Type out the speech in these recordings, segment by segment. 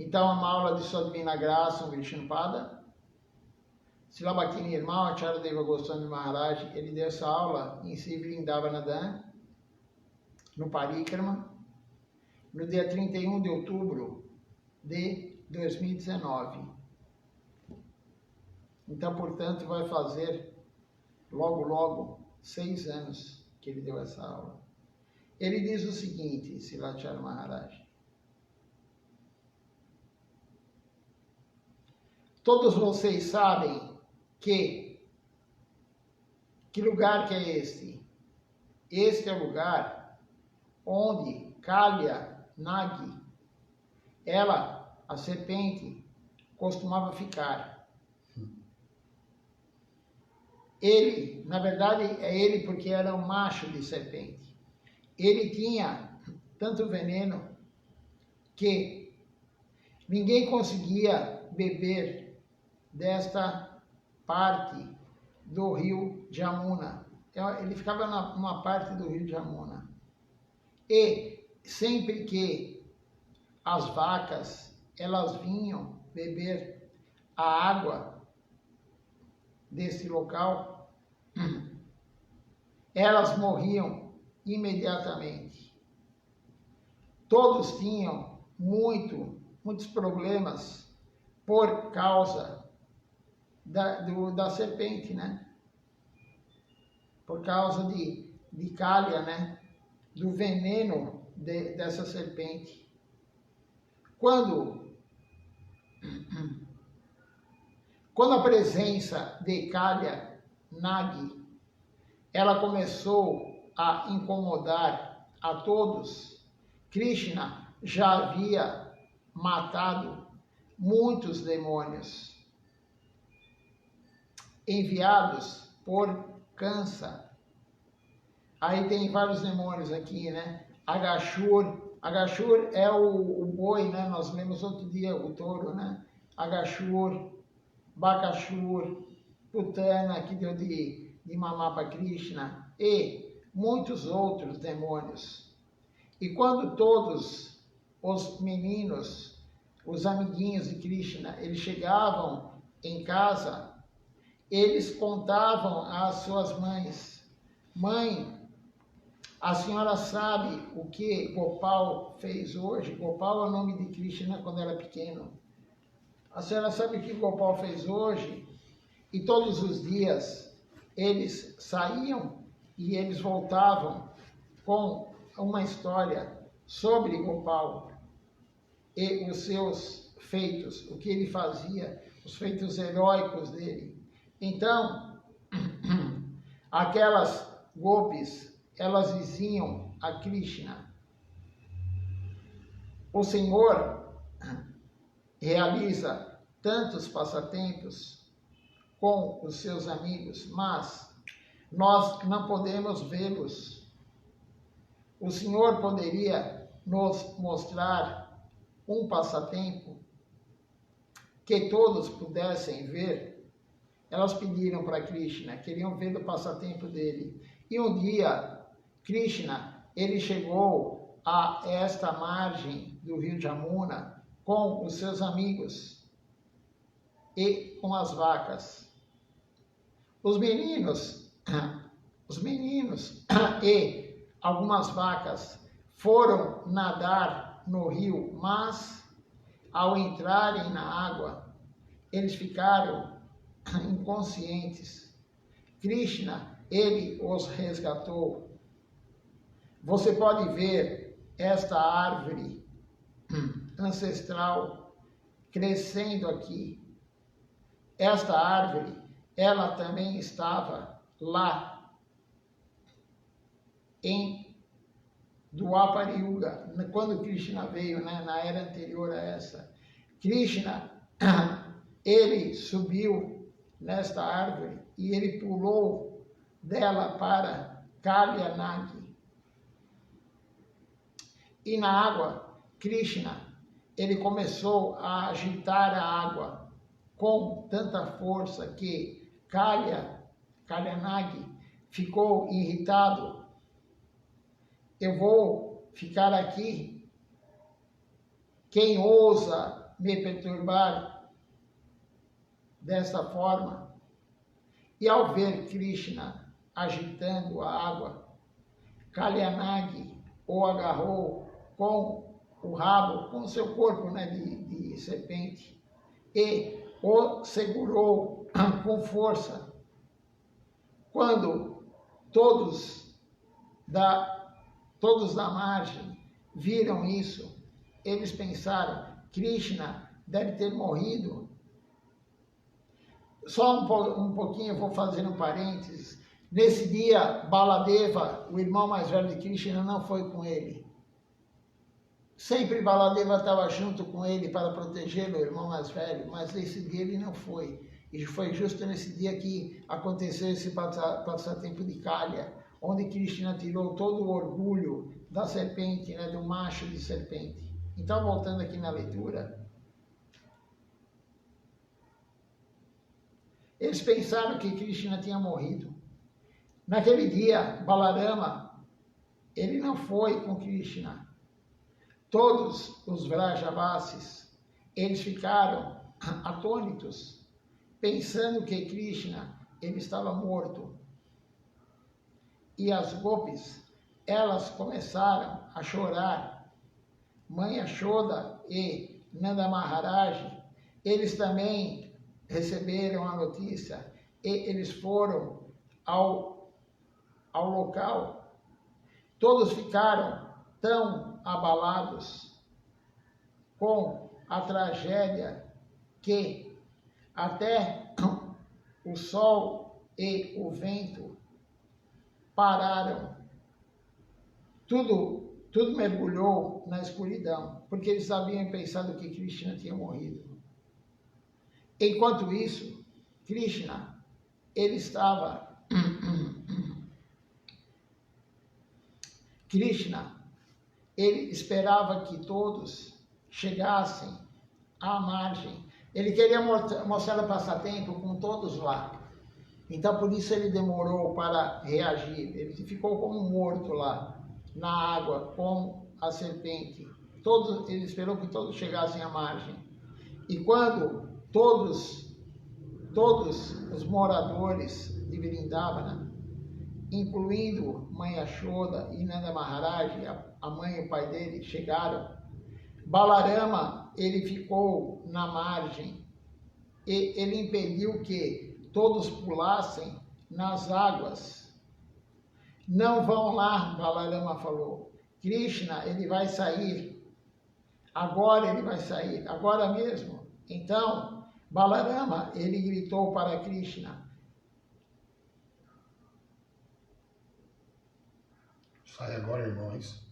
Então, uma aula de Sua Divina Graça, um Vishnupada. Srila Bhakti-Nirmal Acharya Deva Goswami Maharaj, ele deu essa aula em Sri Vrindavanadhan, no Parikrama, no dia 31 de outubro de 2019. Então, portanto, vai fazer logo 6 anos que ele deu essa aula. Ele diz o seguinte, Srila Acharya Maharaj: todos vocês sabem que lugar que é este? Este é o lugar onde Kalya Nagi, ela, a serpente, costumava ficar. Ele, na verdade, é ele porque era um macho de serpente. Ele tinha tanto veneno que ninguém conseguia beber desta parte do rio Jamuna. Ele ficava numa parte do rio Jamuna. E sempre que as vacas, elas vinham beber a água desse local, elas morriam imediatamente. Todos tinham muitos problemas por causa da serpente, né? Por causa de Kalya, né? Do veneno dessa serpente. Quando a presença de Kalya Nagi, ela começou a incomodar a todos, Krishna já havia matado muitos demônios enviados por Kansa. Aí tem vários demônios aqui, né? Agashur é o boi, né? Nós lemos outro dia o touro, né? Agashur, Bakashur, Putana, que deu de mamar para Krishna, e muitos outros demônios. E quando todos os meninos, os amiguinhos de Krishna, eles chegavam em casa, eles contavam às suas mães: mãe, a senhora sabe o que Gopal fez hoje? Gopal é o nome de Krishna quando era pequeno. A senhora sabe o que Gopal fez hoje? E todos os dias eles saíam e eles voltavam com uma história sobre Gopal e os seus feitos, o que ele fazia, os feitos heróicos dele. Então, aquelas gopis, elas diziam a Krishna: o Senhor realiza tantos passatempos com os seus amigos, mas nós não podemos vê-los. O Senhor poderia nos mostrar um passatempo que todos pudessem ver? Elas pediram para Krishna, queriam ver o passatempo dele. E um dia, Krishna, ele chegou a esta margem do rio Jamuna com os seus amigos e com as vacas. Os meninos e algumas vacas foram nadar no rio, mas ao entrarem na água, eles ficaram inconscientes. Krishna, ele os resgatou. Você pode ver esta árvore ancestral crescendo aqui. Esta árvore, ela também estava lá em Dwapara Yuga, quando Krishna veio, né, na era anterior a essa. Krishna, ele subiu nesta árvore e ele pulou dela para Kalya Nagi. E na água, Krishna, ele começou a agitar a água com tanta força que Kalya Nagi ficou irritado. Eu vou ficar aqui. Quem ousa me perturbar desta forma. E ao ver Krishna agitando a água, Kalyanagi o agarrou com o rabo, com o seu corpo, né, de serpente, e o segurou com força. Quando todos da margem viram isso, eles pensaram, Krishna deve ter morrido. Só um pouquinho, eu vou fazer um parênteses. Nesse dia, Baladeva, o irmão mais velho de Krishna, não foi com ele. Sempre Baladeva estava junto com ele para protegê-lo, o irmão mais velho, mas nesse dia ele não foi. E foi justo nesse dia que aconteceu esse passatempo de Kalya, onde Krishna tirou todo o orgulho da serpente, né, do macho de serpente. Então, voltando aqui na leitura, eles pensaram que Krishna tinha morrido. Naquele dia, Balarama, ele não foi com Krishna. Todos os Vrajavasis, eles ficaram atônitos, pensando que Krishna, ele estava morto. E as Gopis, elas começaram a chorar. Mãe Yashoda e Nanda Maharaj, eles também receberam a notícia e eles foram ao local. Todos ficaram tão abalados com a tragédia que até o sol e o vento pararam. Tudo mergulhou na escuridão, porque eles haviam pensado que Krishna tinha morrido. Enquanto isso, Krishna, ele estava... Krishna, ele esperava que todos chegassem à margem. Ele queria mostrar o passatempo com todos lá. Então, por isso ele demorou para reagir. Ele ficou como morto lá, na água, com a serpente. Ele esperou que todos chegassem à margem. E quando todos os moradores de Vrindavana, incluindo Mãe Yashoda e Nanda Maharaj, a mãe e o pai dele, chegaram, Balarama, ele ficou na margem e ele impediu que todos pulassem nas águas. Não vão lá, Balarama falou. Krishna, ele vai sair. Agora ele vai sair, agora mesmo. Então, Balarama, ele gritou para Krishna. Sai agora, irmãos.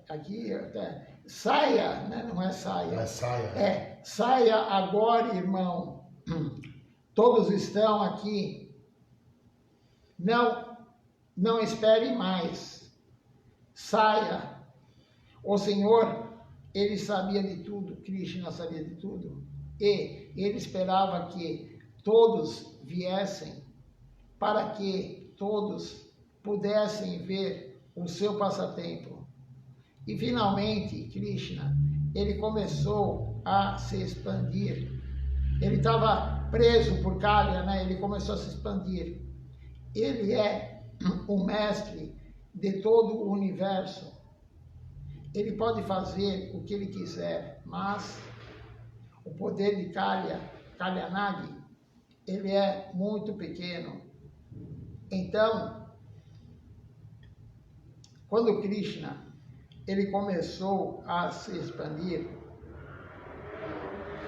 Aqui até... Saia, né? Não é saia. É saia. Saia agora, irmão. Todos estão aqui. Não espere mais. Saia. O Senhor, ele sabia de tudo. Krishna sabia de tudo. E ele esperava que todos viessem para que todos pudessem ver o seu passatempo. E finalmente, Krishna, ele começou a se expandir. Ele estava preso por Kalya, né? Ele começou a se expandir. Ele é o mestre de todo o universo. Ele pode fazer o que ele quiser, mas o poder de Kalyanagi, ele é muito pequeno. Então, quando Krishna ele começou a se expandir,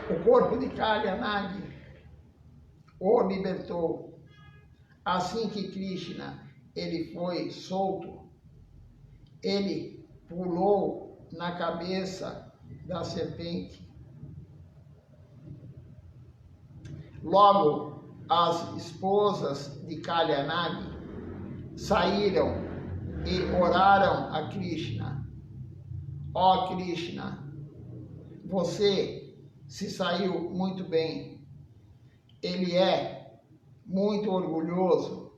o corpo de Kalyanagi o libertou. Assim que Krishna ele foi solto, ele pulou na cabeça da serpente. Logo, as esposas de Kalyanagi saíram e oraram a Krishna. Ó Krishna, você se saiu muito bem. Ele é muito orgulhoso,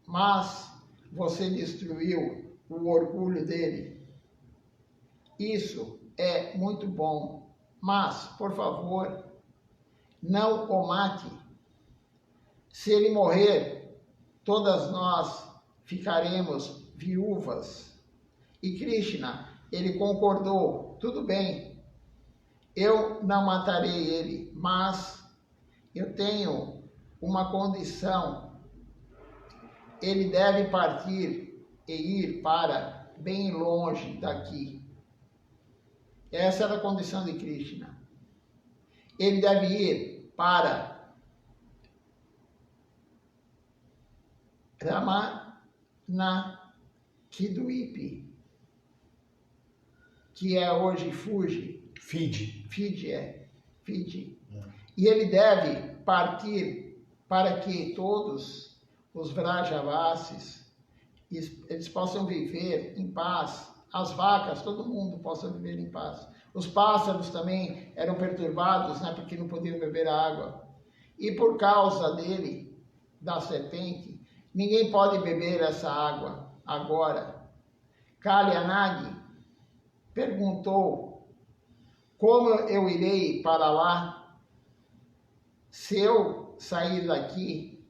mas você destruiu o orgulho dele. Isso é muito bom, Mas, por favor, não o mate. Se ele morrer, todas nós ficaremos viúvas. E Krishna, ele concordou, tudo bem, eu não matarei ele, mas eu tenho uma condição. Ele deve partir e ir para bem longe daqui. Essa era a condição de Krishna. Ele deve ir para Ramanakidwipi, que é hoje Fuji. Fiji. Fiji. E ele deve partir para que todos os Vrajavasis, eles possam viver em paz. As vacas, todo mundo possa viver em paz. Os pássaros também eram perturbados, né, porque não podiam beber água. E por causa dele, da serpente, ninguém pode beber essa água agora. Kalyanagi perguntou, como eu irei para lá? Se eu sair daqui,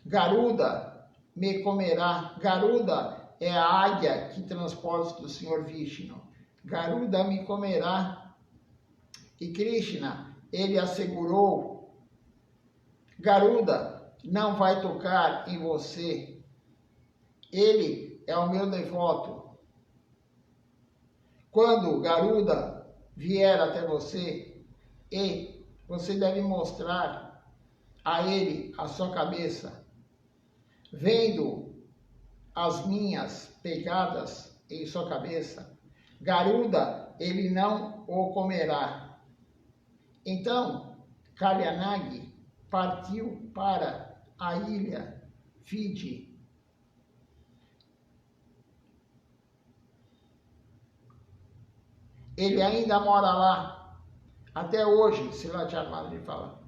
Garuda me comerá. Garuda é a águia que transporta do Senhor Vishnu. Garuda me comerá. E Krishna, ele assegurou, Garuda não vai tocar em você. Ele é o meu devoto. Quando Garuda vier até você, e você deve mostrar a ele a sua cabeça. Vendo as minhas pegadas em sua cabeça, Garuda, ele não o comerá. Então, Kalyanagi partiu para a ilha Fiji. Ele ainda mora lá. Até hoje, Srila Chaitanya fala.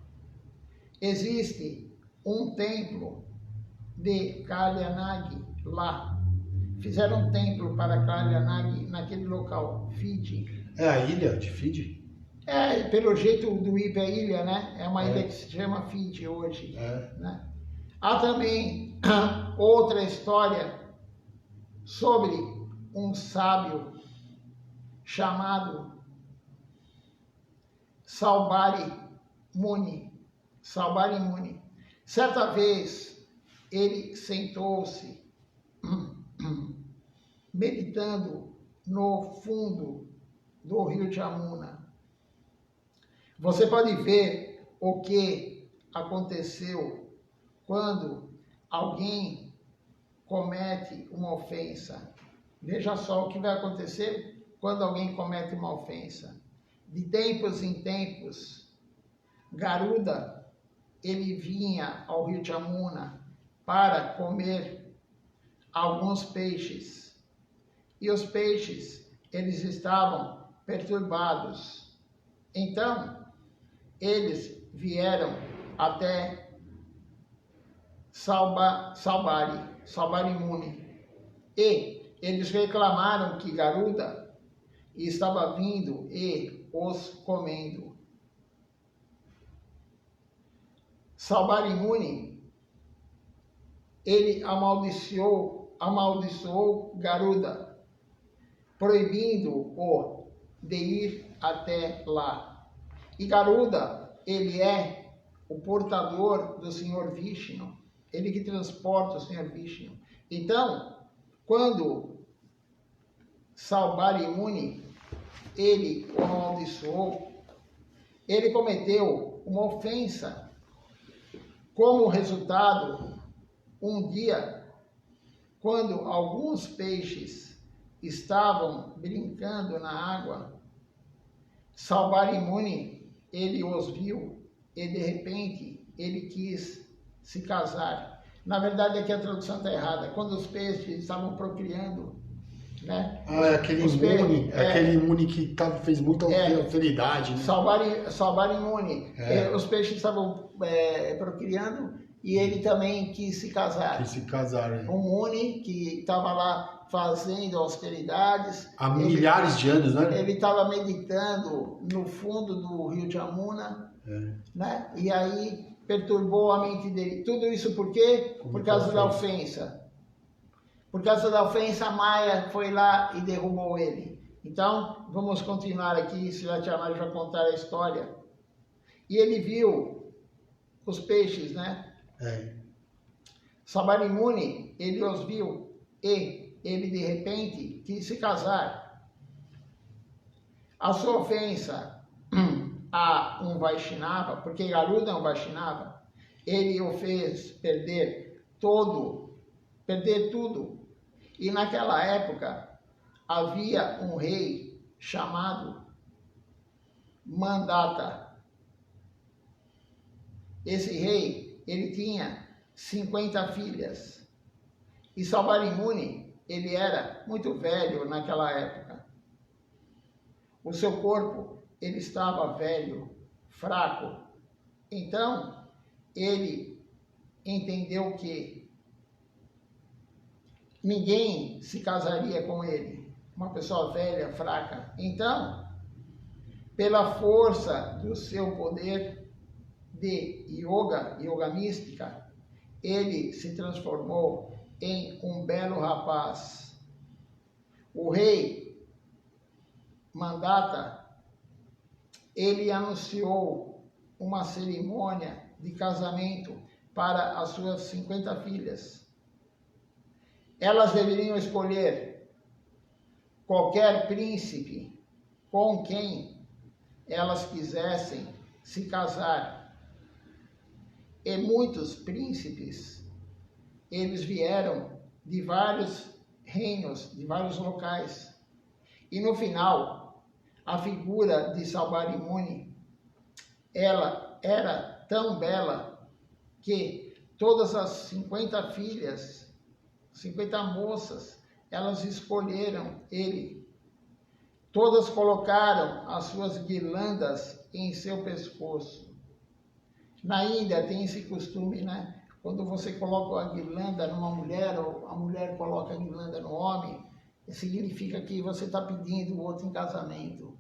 Existe um templo de Kalyanagi lá. Fizeram um templo para Kalyanagi naquele local, Fiji. É a ilha de Fiji? É, pelo jeito do Ipe é ilha, né? É uma ilha que se chama Fiji hoje. Né? Há também outra história sobre um sábio chamado Saubhari Muni. Saubhari Muni. Certa vez, ele sentou-se meditando no fundo do rio Jamuna. Você pode ver o que aconteceu quando alguém comete uma ofensa. Veja só o que vai acontecer quando alguém comete uma ofensa. De tempos em tempos, Garuda, ele vinha ao rio Jamuna para comer alguns peixes. E os peixes, eles estavam perturbados. Então, eles vieram até Saubhari Muni. E eles reclamaram que Garuda estava vindo e os comendo. Saubhari Muni, ele amaldiçoou Garuda, proibindo-o de ir até lá. E Garuda, ele é o portador do Senhor Vishnu, ele que transporta o Senhor Vishnu. Então, quando Saubhari Muni, ele o amaldiçoou, ele cometeu uma ofensa. Como resultado, um dia, quando alguns peixes estavam brincando na água, Saubhari Muni, ele os viu e de repente ele quis se casar. Na verdade, aqui a tradução está errada. Quando os peixes estavam procriando, né? É aquele imune, aquele imune que fez muita alteridade, né? Saubhari Muni. Os peixes estavam procriando e ele também quis se casar. Quis se casar, né? Um Muni que estava lá fazendo austeridades. Há milhares de anos, né? Ele estava meditando no fundo do rio Jamuna, né? E aí perturbou a mente dele. Tudo isso por quê? Por causa da ofensa. Por causa da ofensa, Maia foi lá e derrubou ele. Então, vamos continuar aqui, Sri Chamaraj vai contar a história. E ele viu os peixes, né? Sabarimuni, ele os viu e ele de repente quis se casar. A sua ofensa a um Vaishnava, porque Garuda é um Vaishnava, ele o fez perder tudo. E naquela época havia um rei chamado Mandata. Esse rei, ele tinha 50 filhas. E Sabarimuni, ele era muito velho naquela época. O seu corpo, ele estava velho, fraco. Então, ele entendeu que ninguém se casaria com ele, uma pessoa velha, fraca. Então, pela força do seu poder de yoga mística, ele se transformou em um belo rapaz. O rei Mandata, ele anunciou uma cerimônia de casamento para as suas 50 filhas. Elas deveriam escolher qualquer príncipe com quem elas quisessem se casar. E muitos príncipes, eles vieram de vários reinos, de vários locais. E no final, a figura de Sabarimuni, ela era tão bela que todas as 50 filhas, 50 moças, elas escolheram ele. Todas colocaram as suas guirlandas em seu pescoço. Na Índia tem esse costume, né? Quando você coloca a guirlanda numa mulher, ou a mulher coloca a guirlanda no homem, significa que você está pedindo o outro em casamento,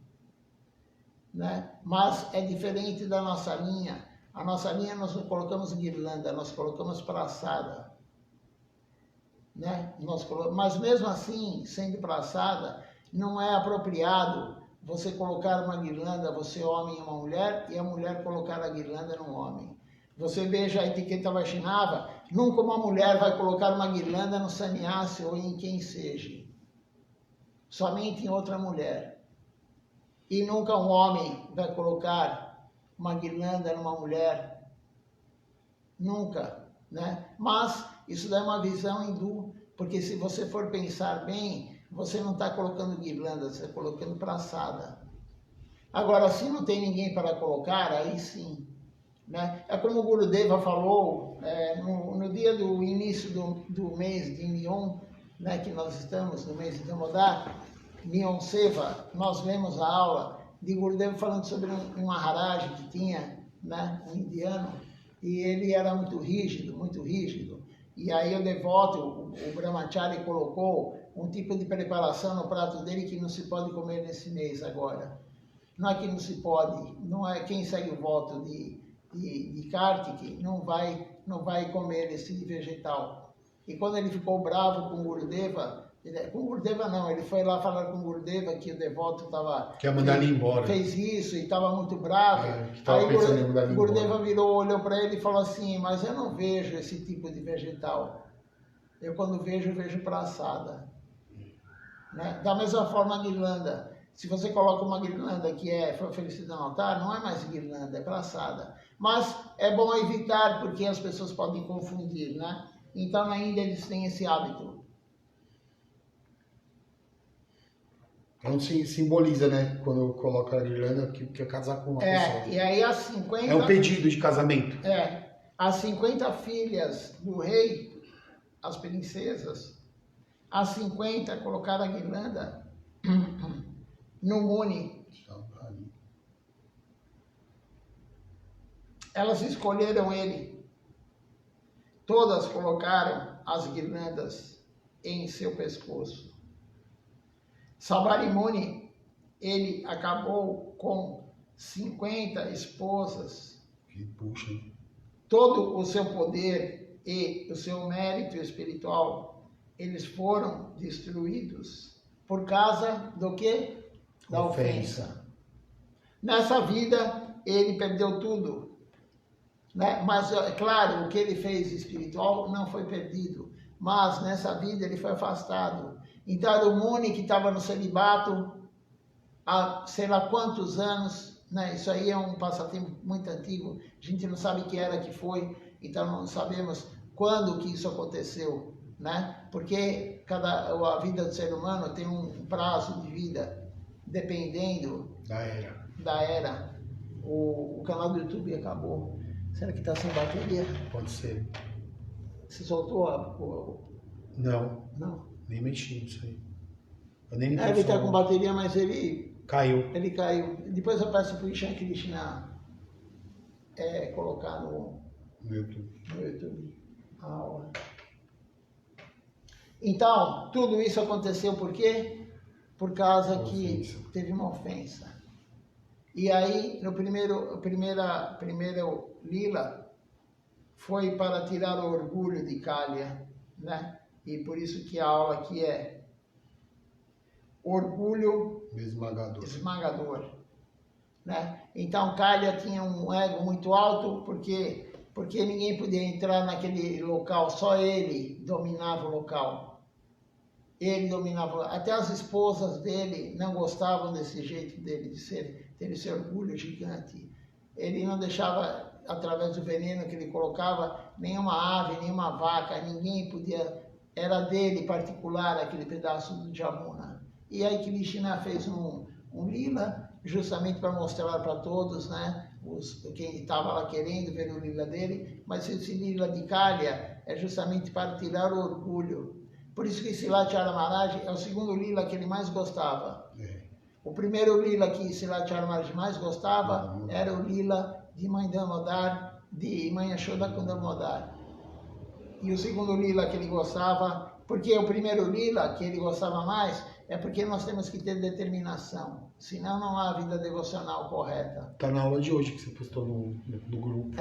né? Mas é diferente da nossa linha. A nossa linha nós não colocamos guirlanda, nós colocamos praçada, né? Mas mesmo assim, sendo praçada, não é apropriado você colocar uma guirlanda, você homem e uma mulher, e a mulher colocar a guirlanda no homem. Você veja a etiqueta Vaishnava, nunca uma mulher vai colocar uma guirlanda no sannyasi ou em quem seja. Somente em outra mulher. E nunca um homem vai colocar uma guirlanda numa mulher. Nunca, né? Mas isso dá uma visão hindu, porque se você for pensar bem, você não está colocando guirlanda, você está colocando praçada. Agora, se não tem ninguém para colocar, aí sim. Né? É como o Gurudeva falou no dia do início do mês de Nyon, né, que nós estamos no mês de Damodar, Nyon Seva, nós lemos a aula de Gurudeva falando sobre um Maharaj que tinha, né, um indiano, e ele era muito rígido, muito rígido. E aí o devoto, o Brahmachari, colocou um tipo de preparação no prato dele que não se pode comer nesse mês agora. Não é que não se pode, não é quem segue o voto de Kartik não vai comer esse vegetal. E quando ele ficou bravo com Gurudeva, ele foi lá falar com Gurudeva que o devoto quer mandar ele embora. Fez isso e estava muito bravo. Aí Gurudeva virou, olhou para ele e falou assim: mas eu não vejo esse tipo de vegetal. Eu quando vejo praçada. Né? Da mesma forma a guirlanda. Se você coloca uma guirlanda que foi oferecida no altar, não é mais guirlanda, é praçada. Mas é bom evitar, porque as pessoas podem confundir, né? Então, na Índia, eles têm esse hábito. Então, simboliza, né? Quando coloca a guirlanda, que quer casar com uma pessoa. E aí as 50... É um pedido de casamento. As 50 filhas do rei, as princesas, as 50 colocaram a guirlanda no Muni. Elas escolheram ele. Todas colocaram as guirlandas em seu pescoço. Sabarimuni, ele acabou com 50 esposas. Que puxa, hein? Todo o seu poder e o seu mérito espiritual, eles foram destruídos por causa do quê? Da ofensa. Nessa vida, ele perdeu tudo, né? Mas, é claro, o que ele fez espiritual não foi perdido, mas nessa vida ele foi afastado. Então, o Muni, que estava no celibato há sei lá quantos anos, né? Isso aí é um passatempo muito antigo, a gente não sabe que era que foi, então não sabemos quando que isso aconteceu, né? Porque a vida do ser humano tem um prazo de vida, dependendo Da era. O canal do YouTube acabou. Será que está sem bateria? Pode ser. Você soltou Não, Não. nem mexi nisso aí. Eu nem Ele está com bateria, mas ele caiu. caiu. Depois eu peço para o Ishan Krishna colocar no YouTube a aula. Então, tudo isso aconteceu por quê? Por causa que teve uma ofensa. E aí, no primeiro lila, foi para tirar o orgulho de Kaliya, né? E por isso que a aula aqui é orgulho esmagador, né? Então, Kaliya tinha um ego muito alto, porque ninguém podia entrar naquele local, só ele dominava o local. Ele dominava, até as esposas dele não gostavam desse jeito dele de ter esse orgulho gigante. Ele não deixava, através do veneno que ele colocava, nenhuma ave, nenhuma vaca, ninguém podia, era dele particular aquele pedaço do Jamuna. E aí Krishna fez um lila, justamente para mostrar para todos, né, quem estava lá querendo ver o lila dele, mas esse lila de Kaliya é justamente para tirar o orgulho. Por isso que Silatchara Maharaj é o segundo lila que ele mais gostava. O primeiro lila que Silatchara Maharaj mais gostava era o lila de Mãe Damodar, de Mãe Yashoda com Damodar. E o segundo lila que ele gostava, porque o primeiro lila que ele gostava mais, é porque nós temos que ter determinação, senão não há vida devocional correta. Está na aula de hoje que você postou no grupo.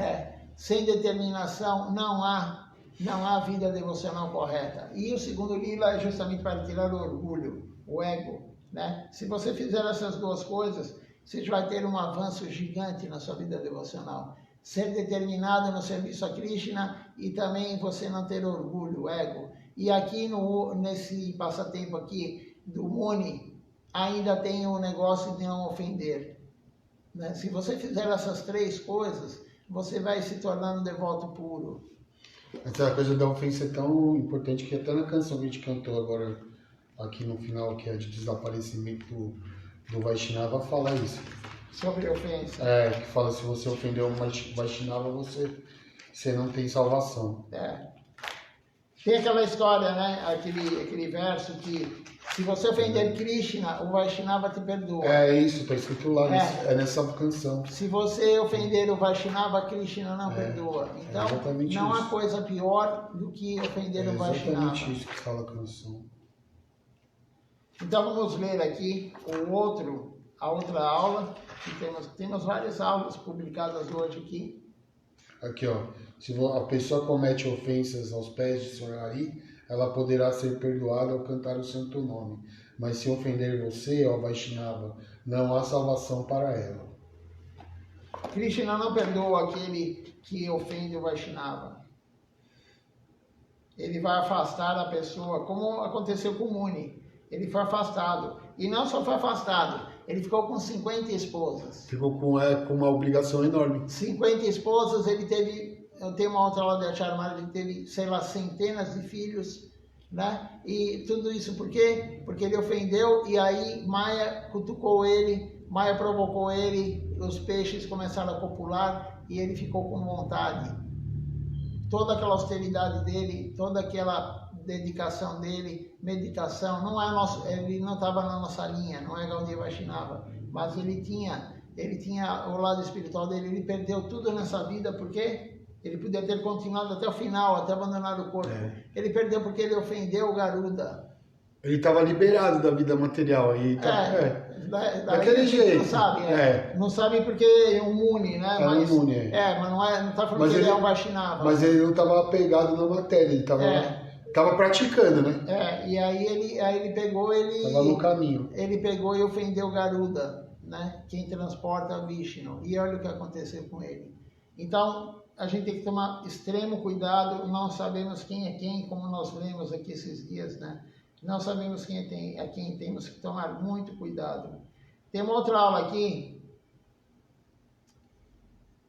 Sem determinação não há vida devocional correta. E o segundo lila é justamente para tirar o orgulho, o ego, né? Se você fizer essas duas coisas, você vai ter um avanço gigante na sua vida devocional. Ser determinado no serviço a Krishna e também você não ter orgulho, o ego. E aqui nesse passatempo aqui do Muni, ainda tem um negócio de não ofender, né? Se você fizer essas três coisas, você vai se tornar um devoto puro. Essa coisa da ofensa é tão importante que até na canção que a gente cantou agora, aqui no final, que é de desaparecimento do Vaishnava, fala isso. Sobre ofensa. Que fala, se você ofendeu um Vaishnava, você não tem salvação. Tem aquela história, né? Aquele verso que se você ofender Krishna, o Vaishnava te perdoa. É isso, está escrito lá, nessa canção. Se você ofender o Vaishnava, Krishna não perdoa. Então, não há coisa pior do que ofender o Vaishnava. É exatamente isso que fala a canção. Então, vamos ler aqui a outra aula, que temos várias aulas publicadas hoje aqui. Aqui, ó. Se a pessoa comete ofensas aos pés de Sr. Hari, ela poderá ser perdoada ao cantar o santo nome. Mas se ofender você, ó Vaishnava, não há salvação para ela. Krishna não perdoa aquele que ofende o Vaishnava. Ele vai afastar a pessoa, como aconteceu com o Muni. Ele foi afastado. E não só foi afastado, ele ficou com 50 esposas. Ficou com uma obrigação enorme. 50 esposas, ele teve... Eu tenho uma outra aula de Acharya Maharaj, ele teve, sei lá, centenas de filhos, né? E tudo isso por quê? Porque ele ofendeu e aí Maya cutucou ele, Maya provocou ele, os peixes começaram a copular e ele ficou com vontade. Toda aquela austeridade dele, toda aquela dedicação dele, meditação, ele não estava na nossa linha, não é Gaudiya Vaishnava, mas ele tinha o lado espiritual dele, ele perdeu tudo nessa vida porque Ele podia ter continuado até o final, até abandonar o corpo. Ele perdeu porque ele ofendeu o Garuda. Ele estava liberado da vida material. Aí daquele jeito. Não sabe, não sabe porque é imune, né? Mas, imune, mas não está falando que ele é um Vaishnava. Mas ele não estava apegado na matéria, ele estava praticando, né? E aí ele pegou, estava no caminho. Ele pegou e ofendeu o Garuda, né? Quem transporta Vishnu. E olha o que aconteceu com ele. Então, a gente tem que tomar extremo cuidado, não sabemos quem é quem, como nós lemos aqui esses dias, né? Não sabemos quem é quem, temos que tomar muito cuidado. Tem uma outra aula aqui,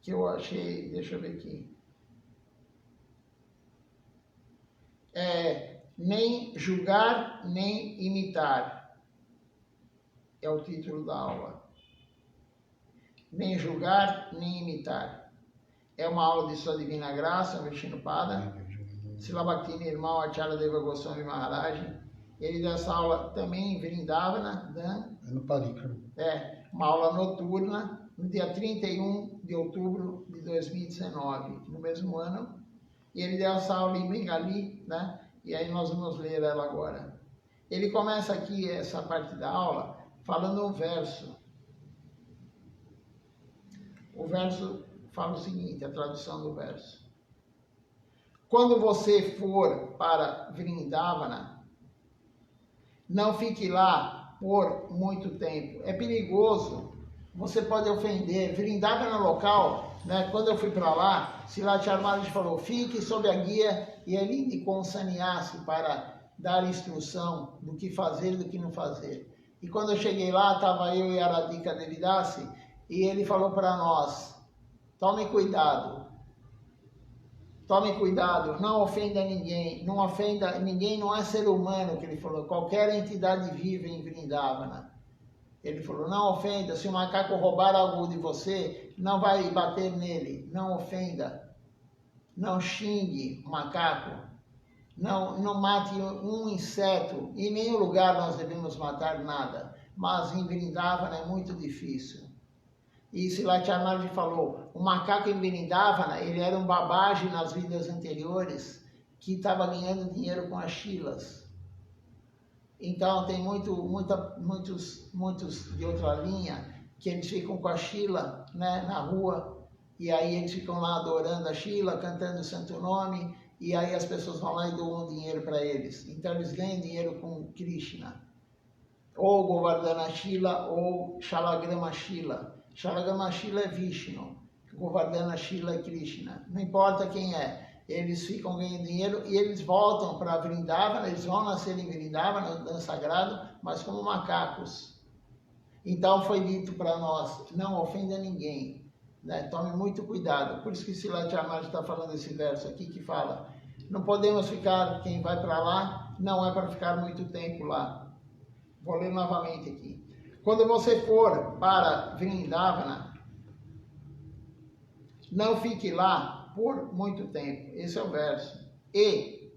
que eu achei, deixa eu ver aqui. Nem julgar, nem imitar. É o título da aula. Nem julgar, nem imitar. É uma aula de Sua Divina Graça, Vishnupada. Srila Bhakti, irmão Acharya Deva Goswami Maharaj. Ele deu essa aula também em Vrindavana. No Parikram. Uma aula noturna, no dia 31 de outubro de 2019, no mesmo ano. E ele deu essa aula em Bengali, né? E aí nós vamos ler ela agora. Ele começa aqui, essa parte da aula, falando um verso. O verso fala o seguinte, a tradução do verso. Quando você for para Vrindavana, não fique lá por muito tempo. É perigoso, você pode ofender. Vrindavana local, né? Quando eu fui para lá, Srila Charmaraj falou, fique sob a guia, e ele indicou um sannyasi para dar instrução do que fazer e do que não fazer. E quando eu cheguei lá, estava eu e a Radhika Devidasi, e ele falou para nós, tome cuidado, não ofenda ninguém, não ofenda ninguém, não é ser humano, que ele falou, qualquer entidade viva em Vrindavana. Ele falou, não ofenda, se o macaco roubar algo de você, não vai bater nele, não ofenda, não xingue o macaco, não mate um inseto, em nenhum lugar nós devemos matar nada, mas em Vrindavana é muito difícil. E Srila Charmaraj falou, o macaco em Vrindavana, ele era um babaji nas vidas anteriores, que estava ganhando dinheiro com as shilas. Então tem muitos de outra linha, que eles ficam com a shila, né, na rua, e aí eles ficam lá adorando a shila, cantando o santo nome, e aí as pessoas vão lá e doam dinheiro para eles. Então eles ganham dinheiro com Krishna. Ou Govardhana Shila, ou Shalagrama Shila. Shalagrama Shila é Vishnu, Govardhana Shila é Krishna. Não importa quem é, eles ficam ganhando dinheiro e eles voltam para Vrindavana, eles vão nascer em Vrindavana, no Dan Sagrado, mas como macacos. Então foi dito para nós, não ofenda ninguém, né? Tome muito cuidado. Por isso que Srila Charmaraj está falando esse verso aqui que fala, não podemos ficar, quem vai para lá, não é para ficar muito tempo lá. Vou ler novamente aqui. Quando você for para Vrindavana, não fique lá por muito tempo. Esse é o verso. E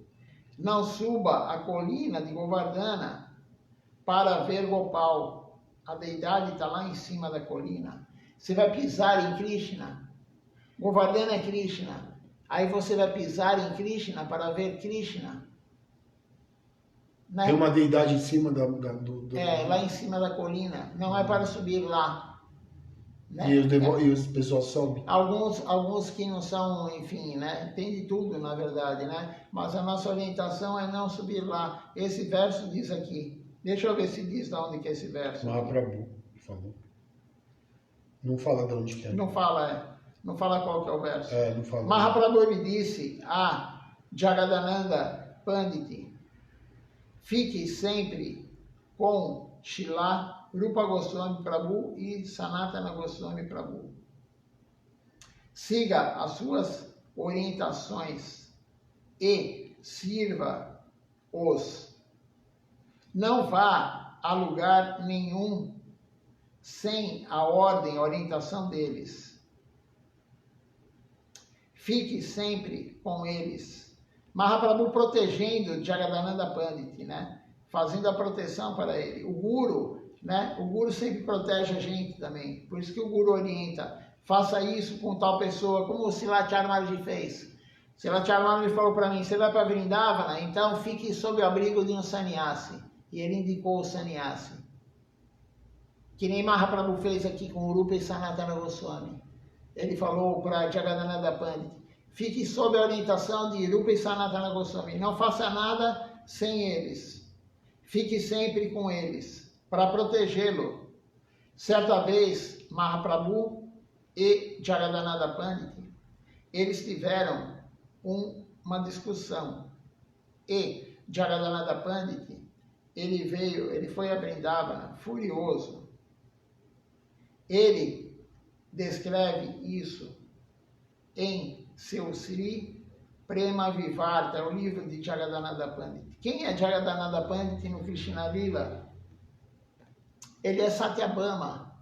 não suba a colina de Govardhana para ver Gopal. A deidade está lá em cima da colina. Você vai pisar em Krishna. Govardhana é Krishna. Aí você vai pisar em Krishna para ver Krishna. Né? Tem uma deidade em cima lá em cima da colina. Não é para subir lá. Né? E os pessoal sobe? Alguns que não são, enfim, né? Tem de tudo, na verdade, né? Mas a nossa orientação é não subir lá. Esse verso diz aqui. Deixa eu ver se diz de onde que é esse verso. Mahaprabhu falou. Não fala de onde que é. Não fala qual que é o verso. Não fala. Mahaprabhu ele disse a Jagadananda Pandit, fique sempre com Shila, Rupa Goswami Prabhu e Sanatana Goswami Prabhu. Siga as suas orientações e sirva-os. Não vá a lugar nenhum sem a ordem, a orientação deles. Fique sempre com eles. Mahaprabhu protegendo Jagadananda Pandit, né? Fazendo a proteção para ele. O Guru, né? O Guru sempre protege a gente também. Por isso que o Guru orienta. faça isso com tal pessoa, como o Srila Charmarji fez. Srila Charmarji falou para mim, você vai para Vrindavana, então fique sob o abrigo de um sannyasi. E ele indicou o sannyasi. Que nem Mahaprabhu fez aqui com o Rupa e Sanatana Goswami. Ele falou para Jagadananda Pandit, fique sob a orientação de Rupa e Sanatana Goswami, não faça nada sem eles. Fique sempre com eles, para protegê-lo. Certa vez, Mahaprabhu e Jagadananda Pandit, eles tiveram uma discussão. E Jagadananda Pandit, ele foi a Vrindavana furioso. Ele descreve isso em seu Sri Prema Vivarta, o livro de Jagadananda Pandit. Quem é Jagadananda Pandit no Krishna Lila? Ele é Satyabhama.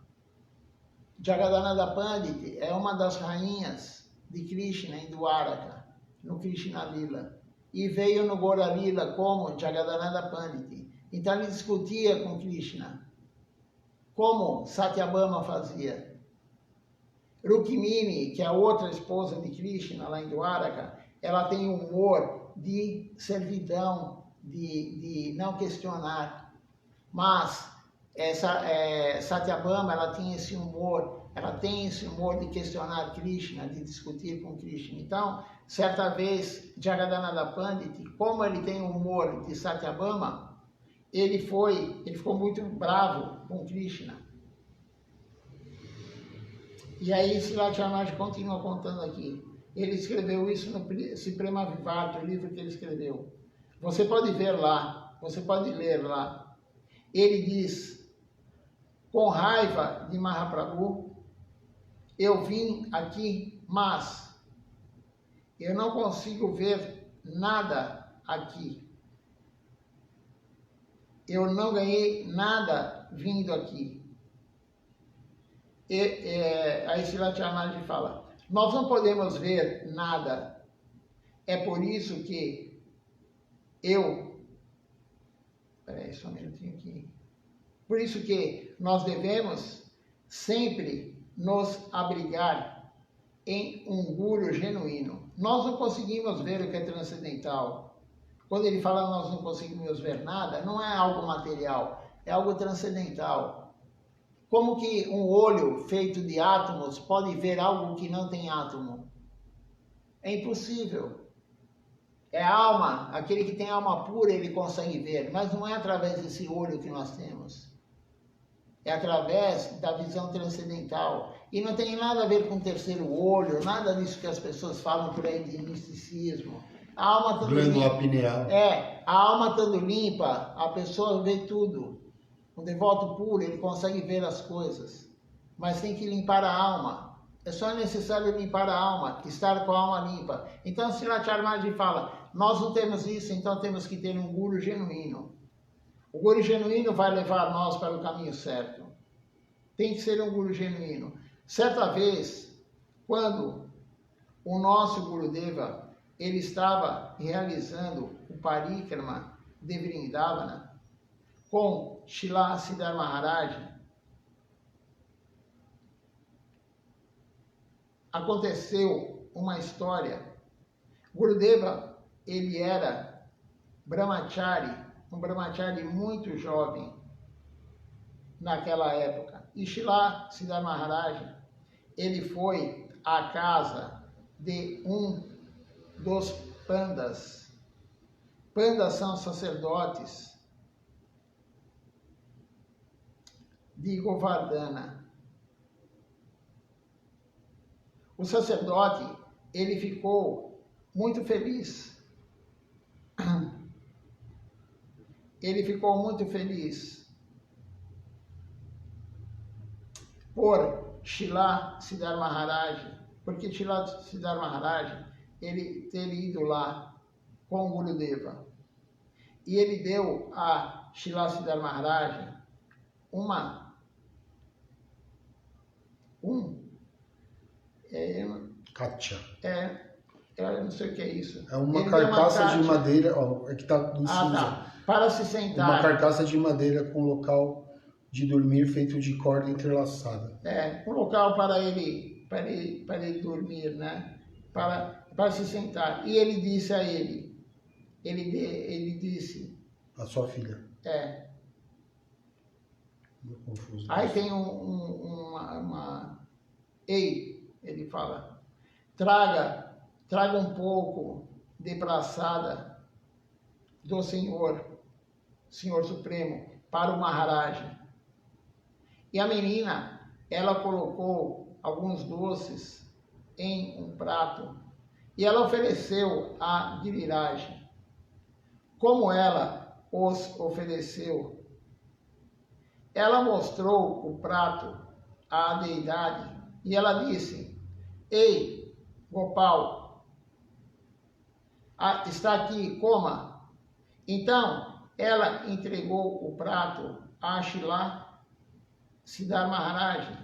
Jagadananda Pandit é uma das rainhas de Krishna em Dwaraka, no Krishna Lila. E veio no Gora Lila como Jagadananda Pandit. Então ele discutia com Krishna, como Satyabhama fazia. Rukmini, que é a outra esposa de Krishna lá em Dwaraka, ela tem um humor de servidão, de não questionar. Mas Satyabhama, ela tem esse humor de questionar Krishna, de discutir com Krishna. Então, certa vez, Jagadananda Pandit, como ele tem o humor de Satyabhama, ele ficou muito bravo com Krishna. E aí, Srila Charmarji continua contando aqui. Ele escreveu isso no Prema Vivarta, o livro que ele escreveu. Você pode ver lá, você pode ler lá. Ele diz, com raiva de Mahaprabhu, eu vim aqui, mas eu não consigo ver nada aqui. Eu não ganhei nada vindo aqui. Aí Srila Charmarji fala, nós não podemos ver nada. É por isso que peraí, só um minutinho aqui. Por isso que nós devemos sempre nos abrigar em um guru genuíno. Nós não conseguimos ver o que é transcendental. Quando ele fala nós não conseguimos ver nada, não é algo material, é algo transcendental. Como que um olho feito de átomos pode ver algo que não tem átomo? É impossível. É a alma, aquele que tem alma pura, ele consegue ver, mas não é através desse olho que nós temos. É através da visão transcendental. E não tem nada a ver com o terceiro olho, nada disso que as pessoas falam por aí de misticismo. A alma estando glândula pineal. a alma estando limpa, a pessoa vê tudo. Um devoto puro, ele consegue ver as coisas. Mas tem que limpar a alma. É só necessário limpar a alma, estar com a alma limpa. Então, Srila Charmarji fala, nós não temos isso, então temos que ter um guru genuíno. O guru genuíno vai levar nós para o caminho certo. Tem que ser um guru genuíno. Certa vez, quando o nosso Gurudeva, ele estava realizando o Parikrama de Vrindavana com Srila Siddhar Maharaj, aconteceu uma história. Gurudeva, ele era brahmachari, um brahmachari muito jovem naquela época. E Srila Siddhar Maharaj, ele foi à casa de um dos pandas. Pandas são sacerdotes de Govardhana. O sacerdote, ele ficou muito feliz. Ele ficou muito feliz por Srila Siddhar Maharaj, porque Srila Siddhar Maharaj, ele ter ido lá com o Gurudeva. E ele deu a Srila Siddhar Maharaj Katcha. Eu não sei o que é isso. É uma carcaça de madeira, ó, é que tá no cinza. Tá. Para se sentar. Uma carcaça de madeira com local de dormir feito de corda entrelaçada. Um local para ele para ele dormir, né? Para se sentar. E ele disse a ele disse... A sua filha. Confuso. Aí tem Ei, ele fala, traga um pouco de praçada do Senhor Supremo, para o Maharaj. E a menina, ela colocou alguns doces em um prato e ela ofereceu a Giriraj. Como ela os ofereceu, ela mostrou o prato à deidade e ela disse: Ei, Gopal, está aqui, coma. Então, ela entregou o prato a Shila Siddhar Maharaj.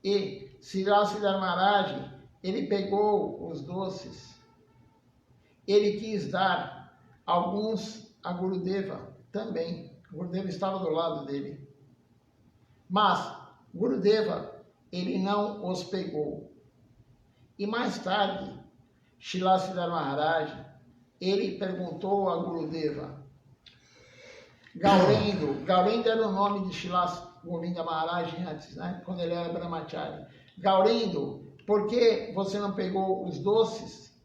E Shila Siddhar Maharaj, ele pegou os doces. Ele quis dar alguns a Gurudeva também. Gurudeva estava do lado dele. Mas Gurudeva, ele não os pegou. E mais tarde, Shila Siddhar Maharaj, ele perguntou a Gurudeva, Gaurenda era o nome de Shila Govinda Maharaj antes, né? Quando ele era Brahmachari. Gaurendo, por que você não pegou os doces?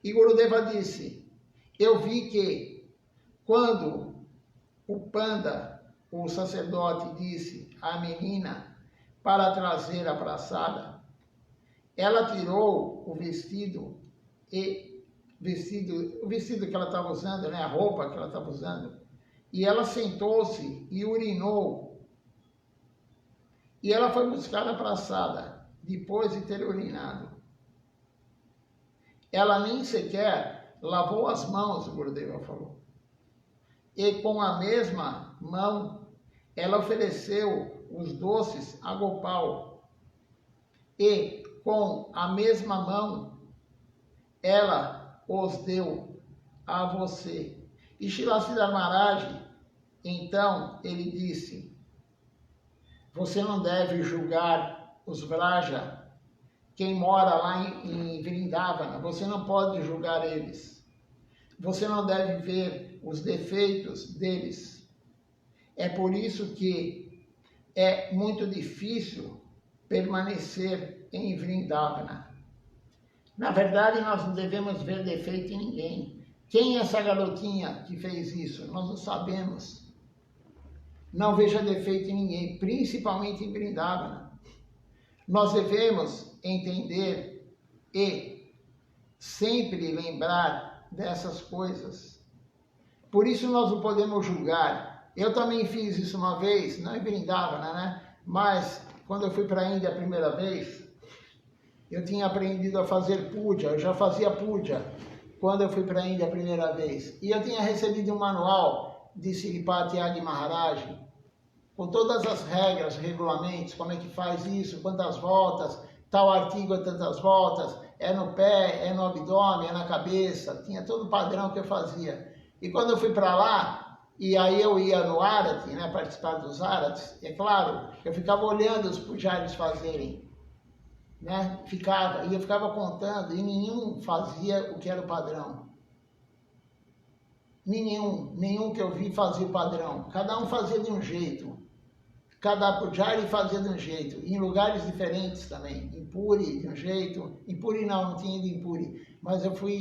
E Gurudeva disse, eu vi que quando o Panda, o sacerdote, disse à menina para trazer a praçada, ela tirou o vestido que ela estava usando, né? A roupa que ela estava usando, e ela sentou-se e urinou. E ela foi buscar a praçada, depois de ter urinado. Ela nem sequer lavou as mãos, o Gurudeva falou. E com a mesma mão, ela ofereceu os doces a Gopal. E com a mesma mão, ela os deu a você. E Shila Siddhar Maharaj, então, ele disse, você não deve julgar os Vraja, quem mora lá em Vrindavana, você não pode julgar eles. Você não deve ver os defeitos deles. É por isso que é muito difícil permanecer em Vrindavana. Na verdade, nós não devemos ver defeito em ninguém. Quem é essa garotinha que fez isso? Nós não sabemos. Não veja defeito em ninguém, principalmente em Vrindavana. Nós devemos entender e sempre lembrar dessas coisas. Por isso nós não podemos julgar. Eu também fiz isso uma vez, não em Vrindavana, né? Mas quando eu fui para a Índia a primeira vez, eu tinha aprendido a fazer puja, eu já fazia puja quando eu fui para a Índia a primeira vez. E eu tinha recebido um manual de Sripati Adi Maharaj, com todas as regras, regulamentos, como é que faz isso, quantas voltas, tal artigo é tantas voltas, é no pé, é no abdômen, é na cabeça, tinha todo o padrão que eu fazia. E quando eu fui para lá, e aí eu ia no Arati, né, participar dos Aratis, é claro, eu ficava olhando os pujaris fazerem, né, eu ficava contando, e nenhum fazia o que era o padrão. Nenhum que eu vi fazia o padrão. Cada um fazia de um jeito. Cada pujari fazia de um jeito. Em lugares diferentes também. Em Puri, de um jeito. Em Puri não tinha ido em Puri. Mas eu fui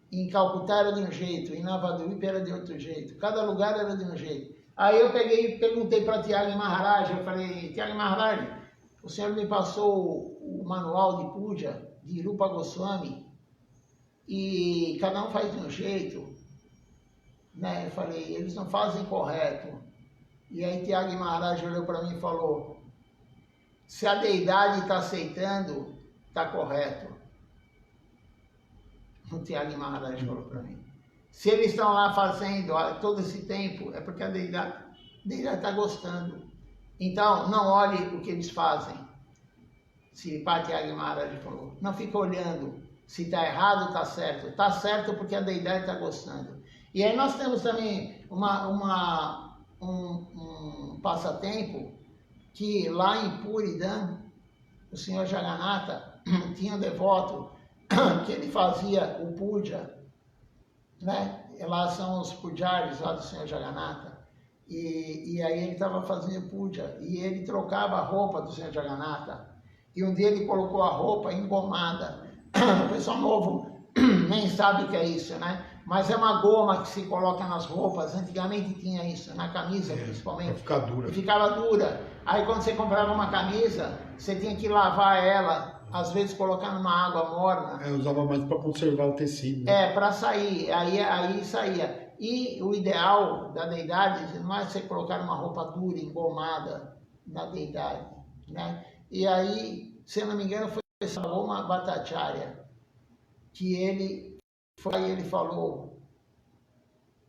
em Calcutá era de um jeito. Em Navadvipa era de outro jeito. Cada lugar era de um jeito. Aí eu peguei e perguntei para Tyagi Maharaj. Eu falei, Tyagi Maharaj, o senhor me passou o manual de puja de Rupa Goswami. E cada um faz de um jeito. Né? Eu falei, eles não fazem correto. E aí Tyagi Maharaj olhou para mim e falou, se a deidade está aceitando, está correto. O Tyagi Maharaj falou para mim. Se eles estão lá fazendo todo esse tempo, é porque a deidade está gostando. Então, não olhe o que eles fazem. Sripati Tyagi Maharaj falou. Não fica olhando se está errado ou está certo. Está certo porque a deidade está gostando. E aí nós temos também um passatempo que lá em Puridam, o Senhor Jagannatha tinha um devoto que ele fazia o puja, né? Lá são os pujaris lá do Senhor Jagannatha. E aí ele estava fazendo puja e ele trocava a roupa do Senhor Jagannatha. E um dia ele colocou a roupa engomada. O pessoal novo nem sabe o que é isso, né? Mas é uma goma que se coloca nas roupas. Antigamente tinha isso, na camisa principalmente. Pra ficar dura. E ficava dura. Aí quando você comprava uma camisa, você tinha que lavar ela, às vezes colocar numa água morna. Usava mais para conservar o tecido. Né? Para sair. Aí saía. E o ideal da deidade não é você colocar uma roupa dura, engomada na deidade, né? E aí, se eu não me engano, foi Sarvabhauma Bhattacharya, que ele falou,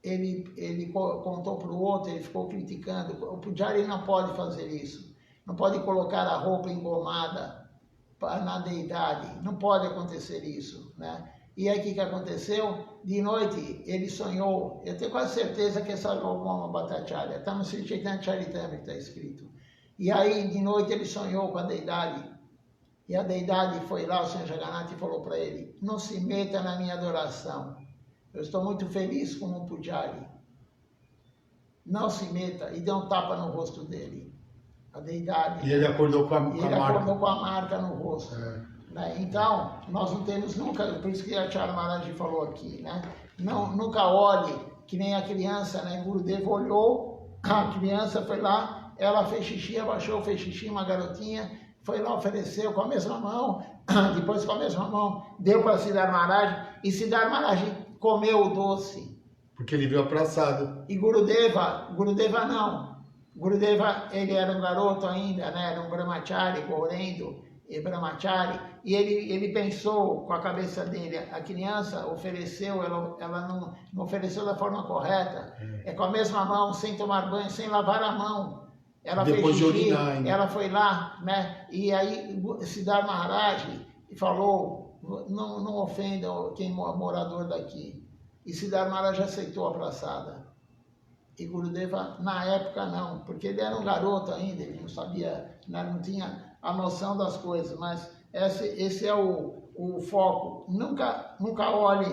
ele contou para o outro, ele ficou criticando, o Pujari não pode fazer isso, não pode colocar a roupa engomada na deidade, não pode acontecer isso, né? E aí o que aconteceu? De noite ele sonhou, eu tenho quase certeza que é Sarvabhauma Bhattacharya, está no Sri Chaitanya Charitamrita que está escrito. E aí de noite ele sonhou com a deidade, e a deidade foi lá, o Senhor Jagannatha, e falou para ele, não se meta na minha adoração, eu estou muito feliz com um pujari, não se meta, e deu um tapa no rosto dele, a deidade. E ele acordou com a marca. Ele acordou com a marca no rosto. Né? Então, nós não temos nunca, por isso que a Acharya Maharaj falou aqui, né? Nunca olhe que nem a criança, né? Gurudev olhou, a criança foi lá, ela fez xixi, abaixou, fez xixi, uma garotinha, foi lá, ofereceu com a mesma mão, depois com a mesma mão, deu para Siddhartha Maharaj, e Siddhartha Maharaj comeu o doce. Porque ele viu a praçada. E Gurudeva não. Gurudeva, ele era um garoto ainda, né? Era um brahmachari, Gaurendo, e brahmachari, e ele pensou com a cabeça dele, a criança ofereceu, ela não ofereceu da forma correta, com a mesma mão, sem tomar banho, sem lavar a mão, ela depois fez xixi, ela foi lá, né, e aí Siddhartha Maharaj falou, não ofenda quem é morador daqui, e Siddhartha Maharaj aceitou a praçada. E Gurudeva, na época, não, porque ele era um garoto ainda, ele não sabia, não tinha a noção das coisas, mas esse é o foco. Nunca olhe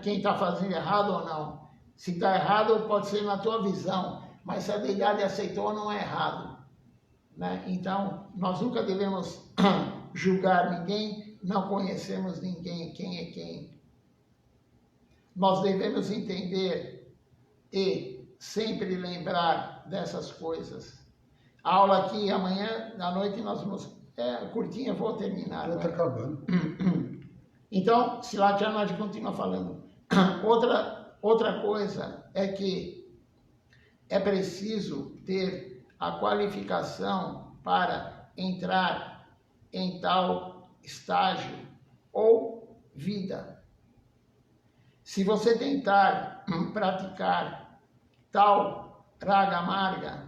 quem está fazendo errado ou não. Se está errado, pode ser na tua visão, mas se a deidade aceitou, não é errado. Né? Então, nós nunca devemos julgar ninguém, não conhecemos ninguém, quem é quem. Nós devemos entender e sempre lembrar dessas coisas. A aula aqui, amanhã à noite, nós vamos... curtinha, vou terminar. Já está acabando. Então, Srila Charnad continua falando. Outra coisa é que é preciso ter a qualificação para entrar em tal estágio ou vida. Se você tentar praticar tal raga amarga,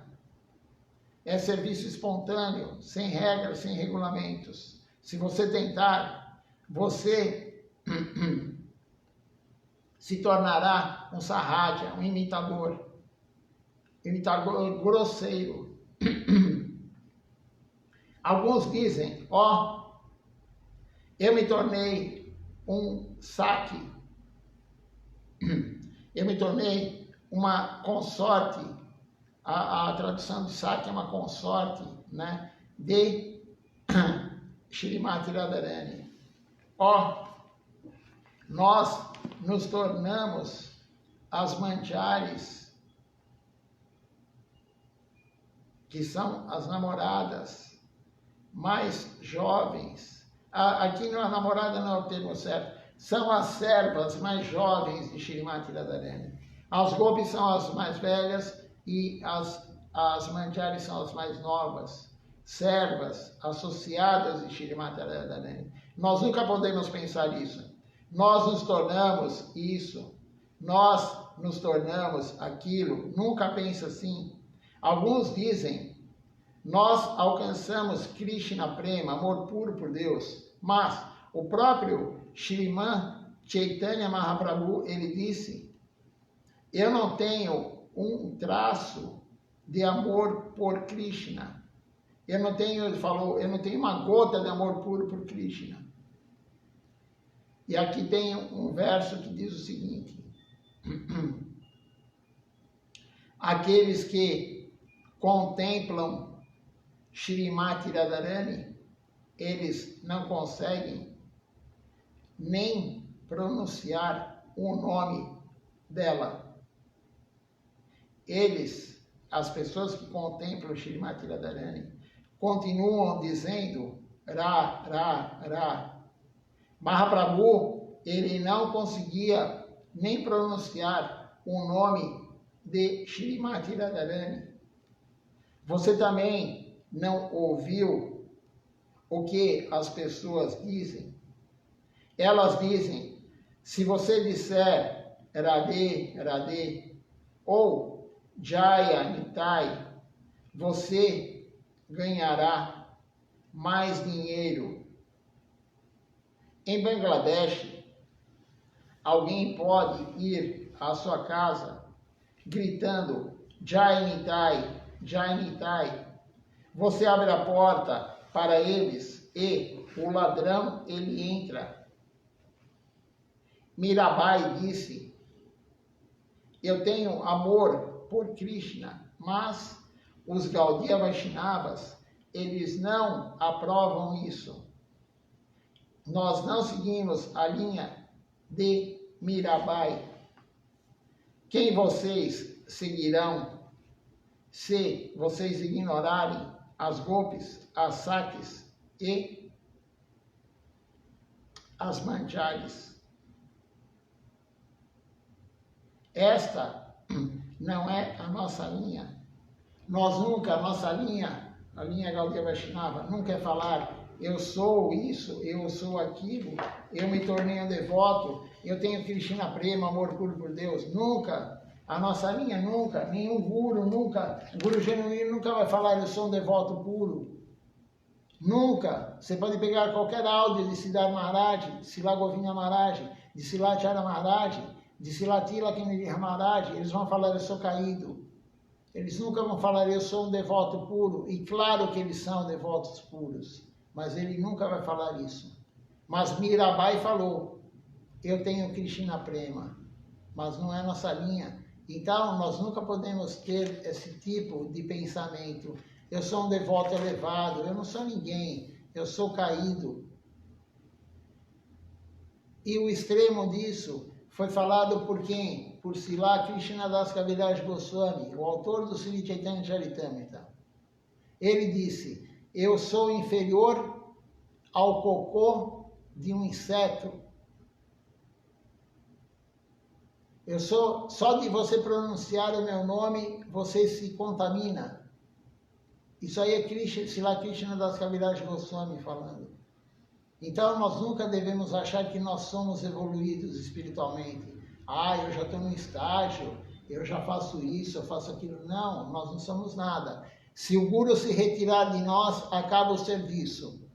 é serviço espontâneo, sem regras, sem regulamentos. Se você tentar, você se tornará um sarraja, um imitador grosseiro. Alguns dizem, eu me tornei um saque, eu me tornei uma consorte. A tradução de Saki é uma consorte, né, de Shrimati Radharani. Nós nos tornamos as manjaris, que são as namoradas mais jovens. Aqui a namorada não é o termo certo. São as servas mais jovens de Shrimati Radharani. As gopis são as mais velhas, e as manjaris são as mais novas, servas associadas de Shrimati Radharani. Nós nunca podemos pensar isso. Nós nos tornamos isso, nós nos tornamos aquilo, nunca pensa assim. Alguns dizem, nós alcançamos Krishna Prema, amor puro por Deus, mas o próprio Shriman Chaitanya Mahaprabhu, ele disse, eu não tenho um traço de amor por Krishna. ele falou, eu não tenho uma gota de amor puro por Krishna. E aqui tem um verso que diz o seguinte: aqueles que contemplam Shrimati Radharani, eles não conseguem nem pronunciar o nome dela. As pessoas que contemplam Shrimati Radharani, continuam dizendo Ra, Ra, Ra. Mahaprabhu, ele não conseguia nem pronunciar o nome de Shrimati Radharani. Você também não ouviu o que as pessoas dizem? Elas dizem, se você disser Radhe, Radhe ou Jaya Nitai, você ganhará mais dinheiro. Em Bangladesh, alguém pode ir à sua casa gritando Jai Nitai, Jai Nitai. Você abre a porta para eles e o ladrão, ele entra. Mirabai disse, eu tenho amor por Krishna, mas os Gaudiya Vaishnavas, eles não aprovam isso. Nós não seguimos a linha de Mirabai. Quem vocês seguirão se vocês ignorarem as golpes, as saques e as manjares? Esta não é a nossa linha. Nós nunca, a nossa linha, a linha Gaudiya Vaishnava, nunca é falar eu sou isso, eu sou aquilo, eu me tornei um devoto, eu tenho Krishna Prema, amor puro por Deus. Nunca, a nossa linha nunca, nenhum guru nunca, o guru genuíno nunca vai falar eu sou um devoto puro. Nunca. Você pode pegar qualquer áudio de Siddhar Maharaj, de Sila Govinda Maharaj, de Silachara Maharaj, de Silatila Kinidhar Maharaj, eles vão falar eu sou caído. Eles nunca vão falar eu sou um devoto puro, e claro que eles são devotos puros. Mas ele nunca vai falar isso. Mas Mirabai falou, eu tenho Krishna Prema, mas não é nossa linha. Então, nós nunca podemos ter esse tipo de pensamento. Eu sou um devoto elevado, eu não sou ninguém, eu sou caído. E o extremo disso foi falado por quem? Por Srila Krishnadas Kaviraj Goswami, o autor do Sri Chaitanya Charitamrita. Ele disse, eu sou inferior ao cocô de um inseto. Eu sou, só de você pronunciar o meu nome, você se contamina. Isso aí é Srila Krishnadas Kaviraj Goswami falando. Então nós nunca devemos achar que nós somos evoluídos espiritualmente. Eu já estou num estágio, eu já faço isso, eu faço aquilo. Não, nós não somos nada. Se o Guru se retirar de nós, acaba o serviço.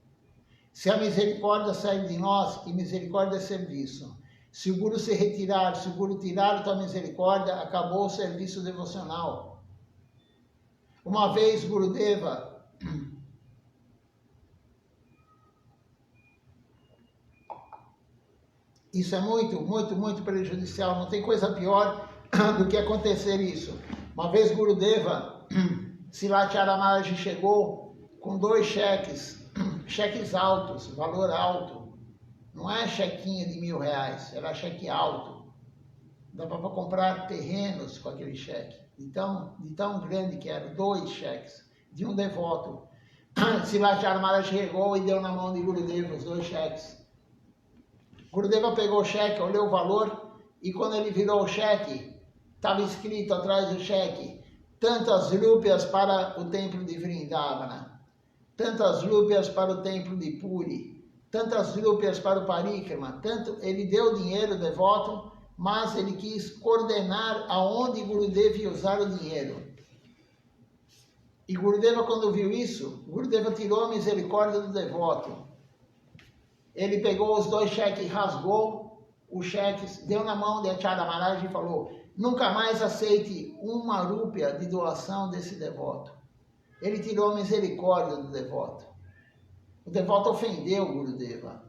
Se a misericórdia sair de nós, e misericórdia é serviço. Se o Guru se retirar, se o Guru tirar a tua misericórdia, acabou o serviço devocional. Uma vez, Gurudeva, isso é muito prejudicial, não tem coisa pior do que acontecer isso. Uma vez, Gurudeva, Silachara Maharaj chegou com 2 cheques altos, valor alto. Não é chequinho de R$1.000, era cheque alto. Dava para comprar terrenos com aquele cheque. De tão grande que era, 2 cheques, de um devoto. Silachara Maharaj chegou e deu na mão de Gurudeva os 2 cheques. Gurudeva pegou o cheque, olhou o valor, e quando ele virou o cheque, estava escrito atrás do cheque, tantas rúpias para o templo de Vrindavana, tantas rúpias para o templo de Puri, tantas rúpias para o Parikrama. Ele deu dinheiro devoto, mas ele quis coordenar aonde Gurudeva ia usar o dinheiro. E Gurudeva, quando viu isso, Gurudeva tirou a misericórdia do devoto. Ele pegou os 2 cheques, rasgou os cheques, deu na mão de Acharya Maharaj e falou, nunca mais aceite 1 rúpia de doação desse devoto. ele tirou a misericórdia do devoto. O devoto ofendeu o Gurudeva.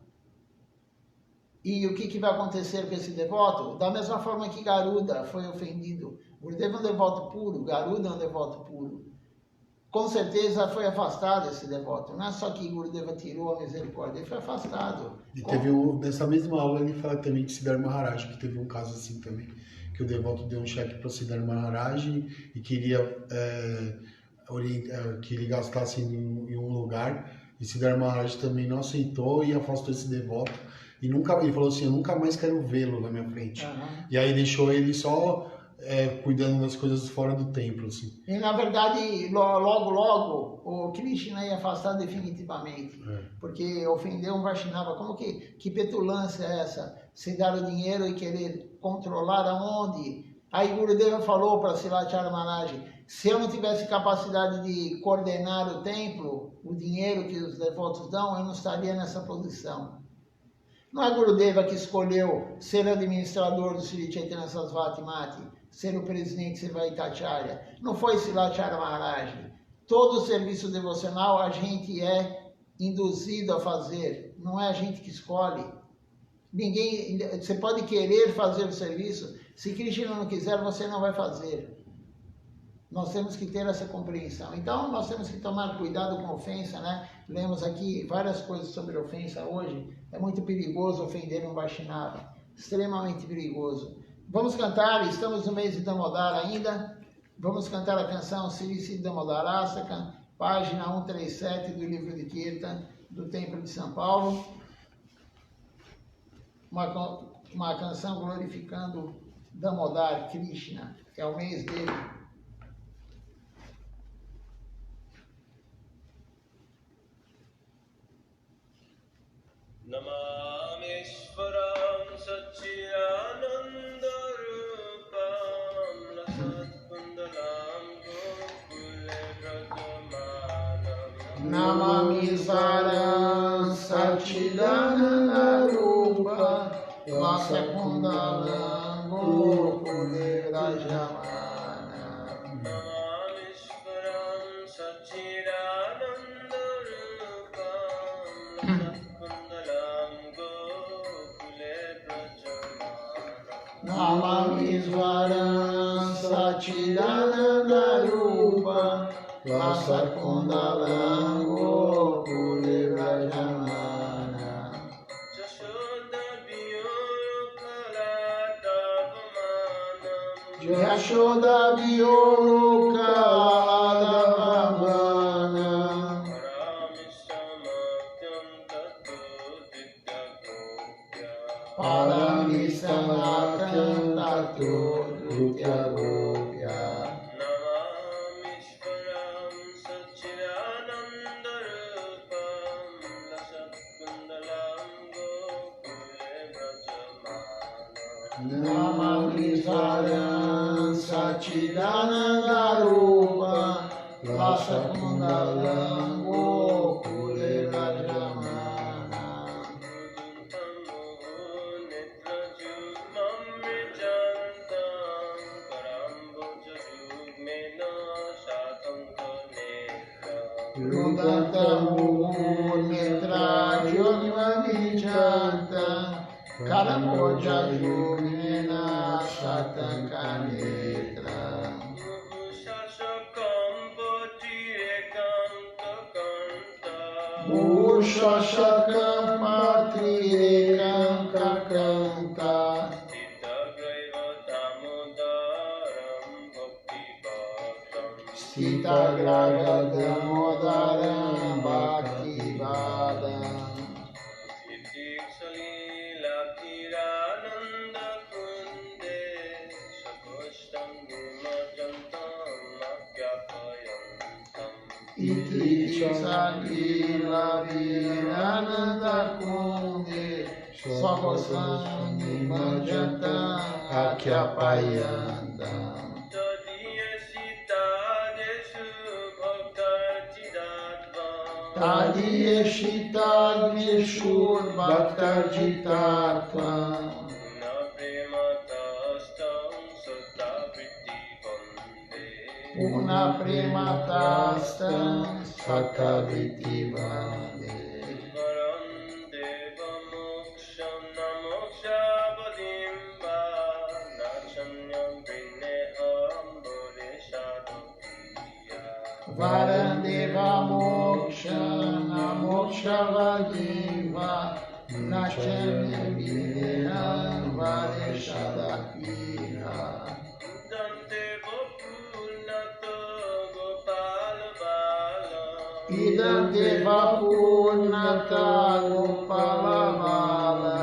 E o que vai acontecer com esse devoto? Da mesma forma que Garuda foi ofendido. Gurudeva é um devoto puro, Garuda é um devoto puro. Com certeza foi afastado esse devoto. Não é só que Gurudeva tirou a misericórdia, ele foi afastado. E teve nessa mesma aula ele fala também de Siddhar Maharaj, que teve um caso assim também, que o devoto deu um cheque para Siddhar Maharaj e queria que ele gastasse em um lugar, e Siddhar Maharaj também não aceitou e afastou esse devoto. E ele falou assim, eu nunca mais quero vê-lo na minha frente. Uhum. E aí deixou ele só cuidando das coisas fora do templo, assim. E na verdade, logo, o Krishna ia afastar definitivamente. Porque ofendeu um Vaishnava. Como que petulância é essa? Se dar o dinheiro e querer controlar aonde? Aí Gurudeva falou para Silachara Maharaj, se eu não tivesse capacidade de coordenar o templo, o dinheiro que os devotos dão, eu não estaria nessa posição. Não é Gurudeva que escolheu ser administrador do Sri Chaitanya Sarasvati Mati, ser o presidente Srivaitacharya. Não foi Silachara Maharaj. Todo o serviço devocional a gente é induzido a fazer, não é a gente que escolhe. Você pode querer fazer o serviço, se Krishna não quiser, você não vai fazer. Nós temos que ter essa compreensão. Então, nós temos que tomar cuidado com ofensa, né? Lemos aqui várias coisas sobre ofensa hoje. É muito perigoso ofender um Vaishnava. Extremamente perigoso. Vamos cantar, estamos no mês de Damodar ainda. Vamos cantar a canção Sri Sri Damodarasaka, página 137 do livro de Kirtan, do Templo de São Paulo. Uma canção glorificando Damodar Krishna, que é o mês dele. Namameshwaram Satchidananda Rupam Lasatkundalam Gokule Brajamanam Namameshwaram Satchidananda Rupam Lasatkundalam Gokule Brajamanam Namameshwaram Satchidananda Rupam Namameshwaram Satchidananda Rupa Vasakundalam Gokule Vrajamana Yashoda Vyoloka Adavamana Paramisamatyam Tato Drutya Gopya Namameshwaram Satchidananda Rupam Lasatkundalam Gokule Vrajamana Namameshwaram Satchidananda Rupa Vasakundalam Gokule Vrajamana Rudantamur Netra Jyonivanichanta Karamoja Yugena Satankanetra Mushashakam Patriekam Kakanta Sita Graga Damodaram Bhakti Vadam Iti Sakila Virananda Kunde Swagosani Majata Akyapayanda Tadiyeshitad Vishur Bhaktajitatva Una Purna Prematastam Sakaviti Vande. Varam Deva Moksham Namokshapadim Nachanyam Vineham Bodhisattva. Varandeva Mokshana Mokshavagiva Nachanya Vinenam Vareshadakira. Dante Vapurnato Gopala Bala. Idante Vapurnata Gopala Bala.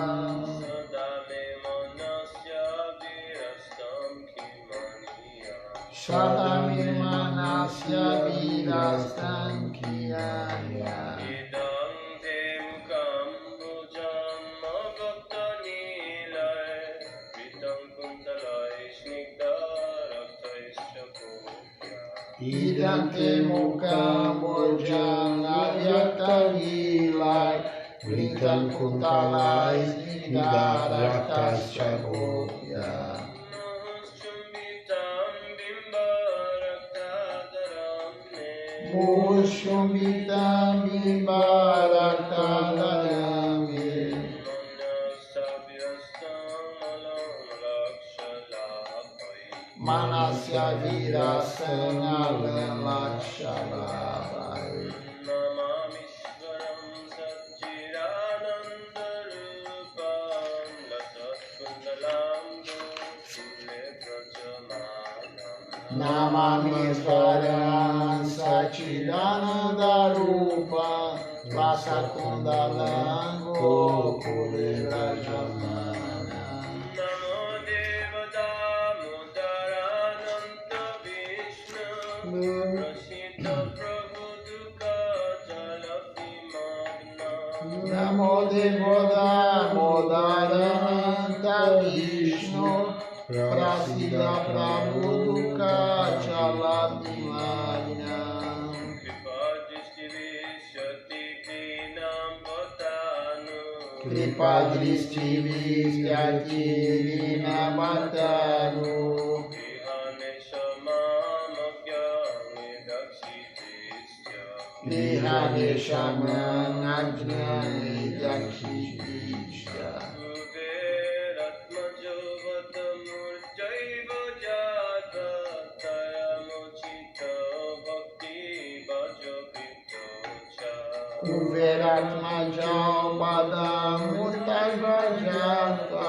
Sadame Manasya Virastam Kimaniya. Sadamir Manasya Virastam Kiyaya. Idam te mukam bhujam bhakta nilay. Vitam kuntalay snigdharaktaisya bhukya. Idante Mukam Bojam Avyakta Vilay Vritam Kuntalai Nidaratasya Bhokya. Mohashumbitam bimbarakadaram me. Mushumbitam Bimbaraktadarami Manasya Virasana Lakshalavai. Namamishvaram Satchidanandarupam Lasatkundalam Gokule Prajamanam. Namami Svaram Sachidananda Rupa Vasakundalam Gokule Rajamana. Namo Deva Damodarananta Vishnu Prasita Prabhu Dukha Jalapimagna. Namo Devoda Modaranta Vishnu Prasida Prabhuduka Chaladimagna. Kripa Dristi Vishyatirina Bhatanu. Nihane Shaman Ajnani Dakshishya. Kuveratma Jalpada Murtai Vajata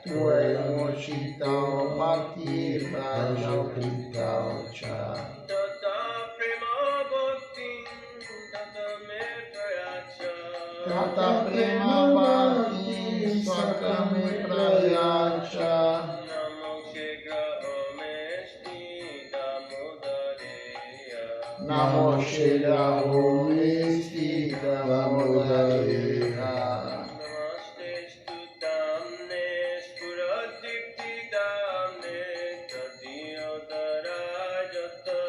Tuai Mochitao Bhakti Rajao Kritao Cha. Tata Prema Bhakti Tata Metrayacha. Tata Prema Bhakti Sakame Prayacha. Namo Shira Homesti Damodareha. Namaste Stutamne Spuradipti Damne Tadiyodharajata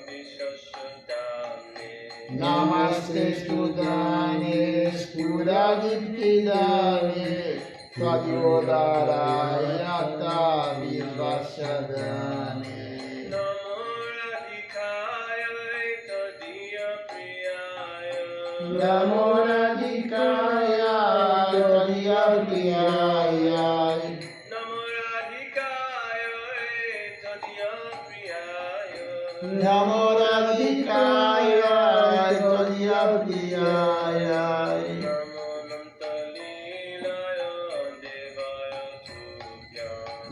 Vishashodamne. Namaste Studane Spuradiptidane Tadyodarayata Vivashadane. Namo Radhikaya Tadiya Priyaya. Namo Radhikaya Tadiya Priyaya. Namo Radhikaya Tadiya Priyaya.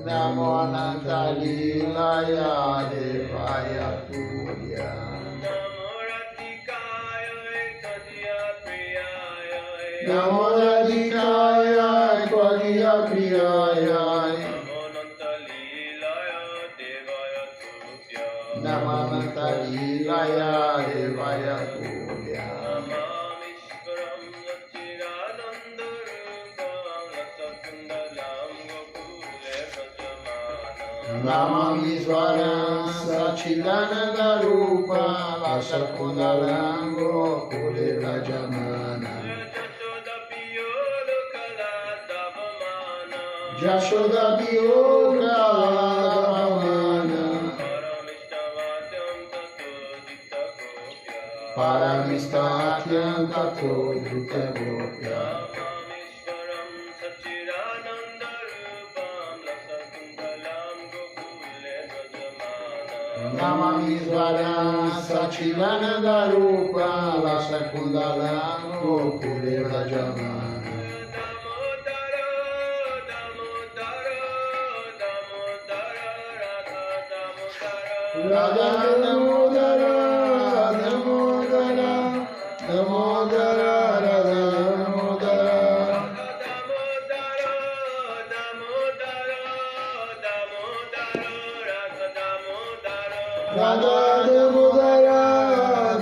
Namo Nantalilaya Devaya Tubhya. Namo Radhikaya Tadiya Priyaya. Namo Radhikaya Tadiya Priyaya. Namo Nantalilaya Devaya Tubhya. Namamishvaram Satchidanandarupam Lasatkundalam Gokule Prajamanam. Namami Svaram Sachidananda Rupa Vasakundalam Gokule Rajamana. Jashoda Biyoga Ladavamana. Paramishtavattam Tate Paramisthakyamkato Dhutagopya Namamishwaram Sachidanandarupam Lasakundalam Gokule Brajamana Namamishwaram Sachidanandarupam Lasakundalam Gokule Brajamana. Radha Damodara, Damodara, Damodara, Radha Damodara. Radha Damodara,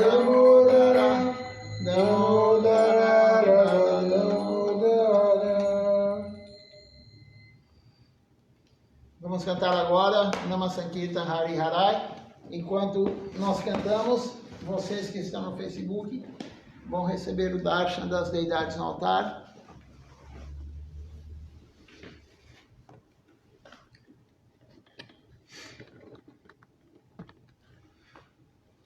Damodara, Damodara, Radha Damodara. Vamos cantar agora Nama Sankirtan Hari Harai. Enquanto nós cantamos, vocês que estão no Facebook vão receber o darshan das deidades no altar.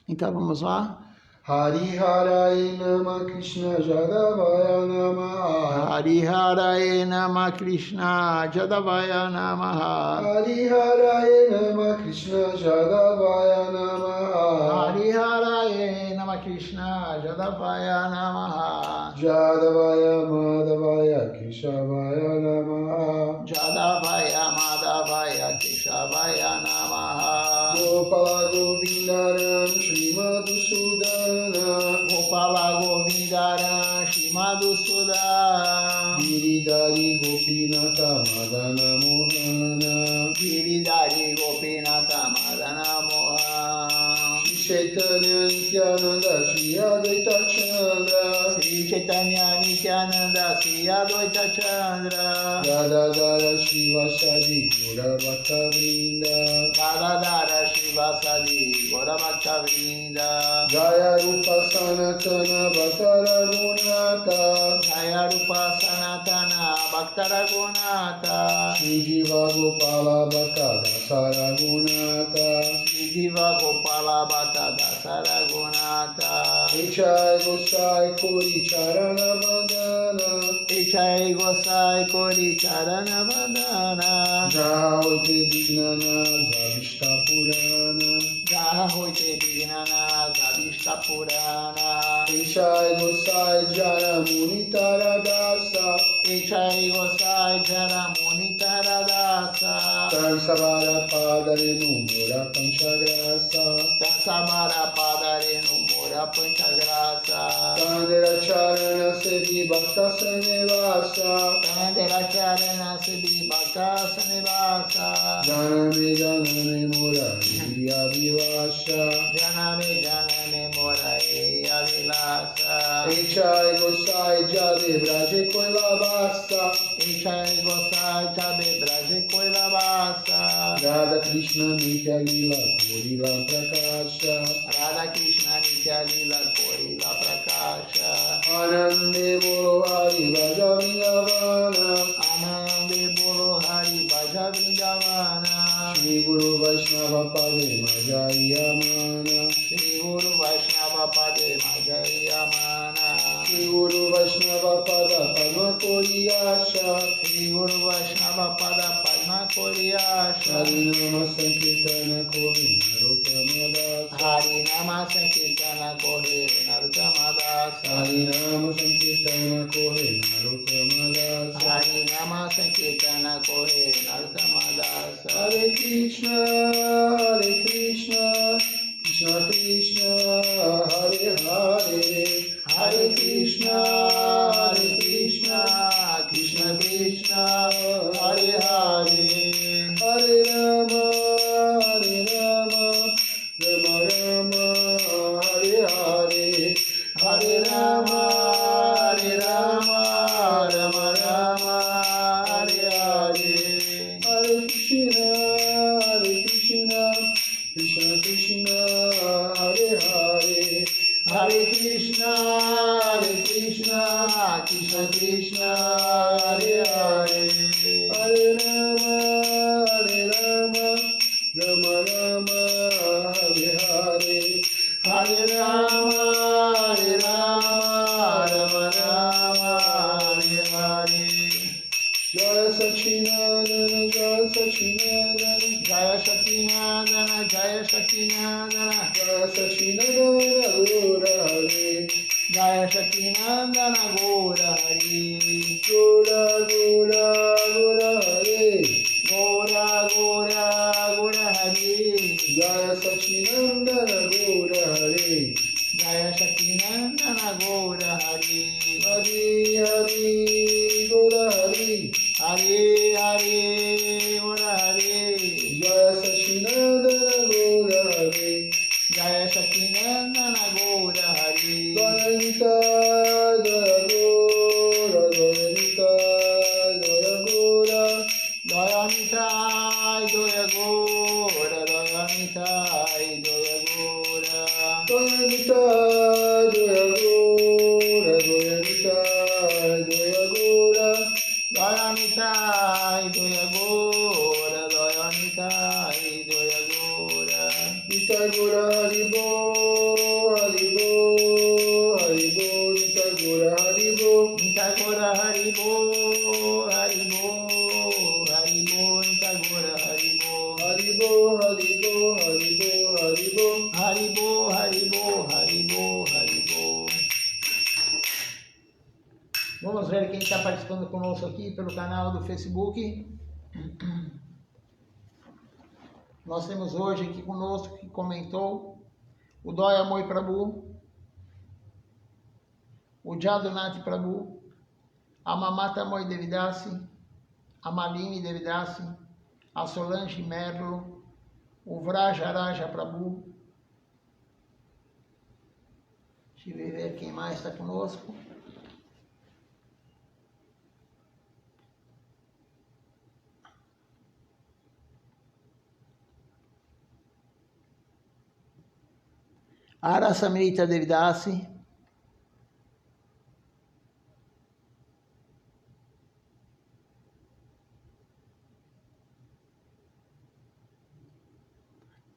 Então vamos lá. Hari Harai Nama Krishna Jadavaya Namaha Hari Haraye Nama Krishna Jadavaya Namaha. Hari Harai Nama Krishna Jadavaya Namaha Hari Haraye Nama Krishna Jadavaya Namaha. Jadavaya Madhavaya Keshavaya Namaha Jadavaya Madhavaya Keshavaya Namaha. Gopala Govindaram Shri Madhusudana Gopala Govindaram Shri Madhusudana. Giridhari Gopinata Madana Mohana Giridhari Gopinata Madana Mohan. Shri Chaitanya Nityananda Shri Advaita Chandra Sri Chaitanya Nityananda Sri Advaita Chandra. Radhadara Shri Vasadi Gura Bhakta Vrinda Radhadara Shivasadi Goravakta Vrinda. Jaya Rupa Sanatana Bhakta Raghunatha Jaya Rupa Sanatana Bhakta Raghunatha. Shri Jiva Gopala Bhakta Dasa Raghunatha Sri Jiva Gopala Bhakta Dasa Raghunatha. Ichai Gosai Kori Charana Vandana Ichai Gosai Kori Charana Vandana. Jaha Oite Dignana Zavishta Purana Jaha Hoite Dignana Zavishta Purana. Ichai Gosai Jara Munitara Dasa Ichai Gosai Jara Munitara Dasa. Tansavara Padare Numura Panchagrasa Tansabara Padarenu Mura Panchagrasa. Kandera Charana Sedi Bhakta Sanevasa Kandera Charana Siddhi Bhakta Sanivasa. Janame Janame Mura Vidya Vivasha Janame Janame Mora Avilasa. Ichai Gosai Jade Braje Koilavasa Ichai Gosai Chabe Braje Koilavasa. Radha Krishna Nitya Lila Korila Prakasha Radha Krishna Nitya Lila Korila Prakasha. Anande Bolo Hari Vaja Vrindavana Anande Bolo Hari Bhaja Vrindavana. Shri Guru Vaishnava Pade Majayamana Shri Guru Vaishnava Pade Majayamana. Shri Guru Vaishnava Pada Padma Koriyasha Shri Guru Vaishnava Pada Padma Koriyasha. Harinama Sankirtana Kori Narottama Dasa Hari Nama Sankirtana Kohe Narottama Dasa. Harinama Sankirtana Kori Narottama Dasa Hari Nama Sankirtana Kohe Narottama Dasa. Hare Krishna Krishna Krishna Hare Hare Hare Krishna Krishna Krishna Hare Hare. Hare Rama Rama Rama Hare Hare Hare Rama Rama Rama Hare Hare. Hare Krishna Krishna Krishna Hare Hare Hare Krishna Krishna Krishna Hare Hare. Hare Rama Rama Rama Hare Hare Hare Rama Jaya Sacinandana, Jaya Sacinandana, Jaya Sacinandana, Jaya Sacinandana, Jaya Sacinandana, Gora Hare, Jaya Sacinandana Gora Hari, Gora Gora Gora Hare, Gora Gora Gora Hari, Jaya Sacinandana, Gora Hare, Jaya Sacinandana Gora Hari, Hari Hari Gora Hare, Hari Hari Gora Hari, Jaya Sacinandana, Gora Hare, Jaya Sacinandana Gora Hari, Jaya Nita, Jaya Gora, Jaya Nita, Jaya Gora, Jaya Nitai Jaya Gora, Jaya Nitai Jaya Gora, Jaya Nita, Jaya Gora, Jaya Nita, Jaya Gora, Jaya Nitai Jaya Gora, Jaya Nitai Jaya Gora, Nita Gora Haribo, Haribo, Haribo, Nita Gora Haribo, Nitai Gora Haribo, Haribo, Haribo, Nitai Gora Haribo, Haribo, Haribo, Haribo, Haribo. Haribo, Haribo, Haribo, Haribo. Vamos ver quem está participando conosco aqui pelo canal do Facebook. Nós temos hoje aqui conosco que comentou o Doya Moi Prabhu, o Jadunati Prabhu, a Mamata Moi Devidasi, a Malini Devidasi, a Solange Merlo, o Vrajaraja Prabhu. Deixa eu ver quem mais está conosco. Arasamrita Devidasi,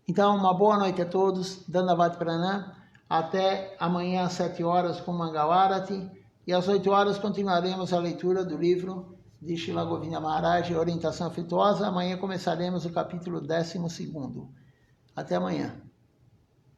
então uma boa noite a todos, Dandavat Pranam, até amanhã às 7 horas com Mangalarati e às 8 horas continuaremos a leitura do livro de Srila Govinda Maharaj, Orientação Afetuosa. Amanhã começaremos o capítulo 12º. Até amanhã.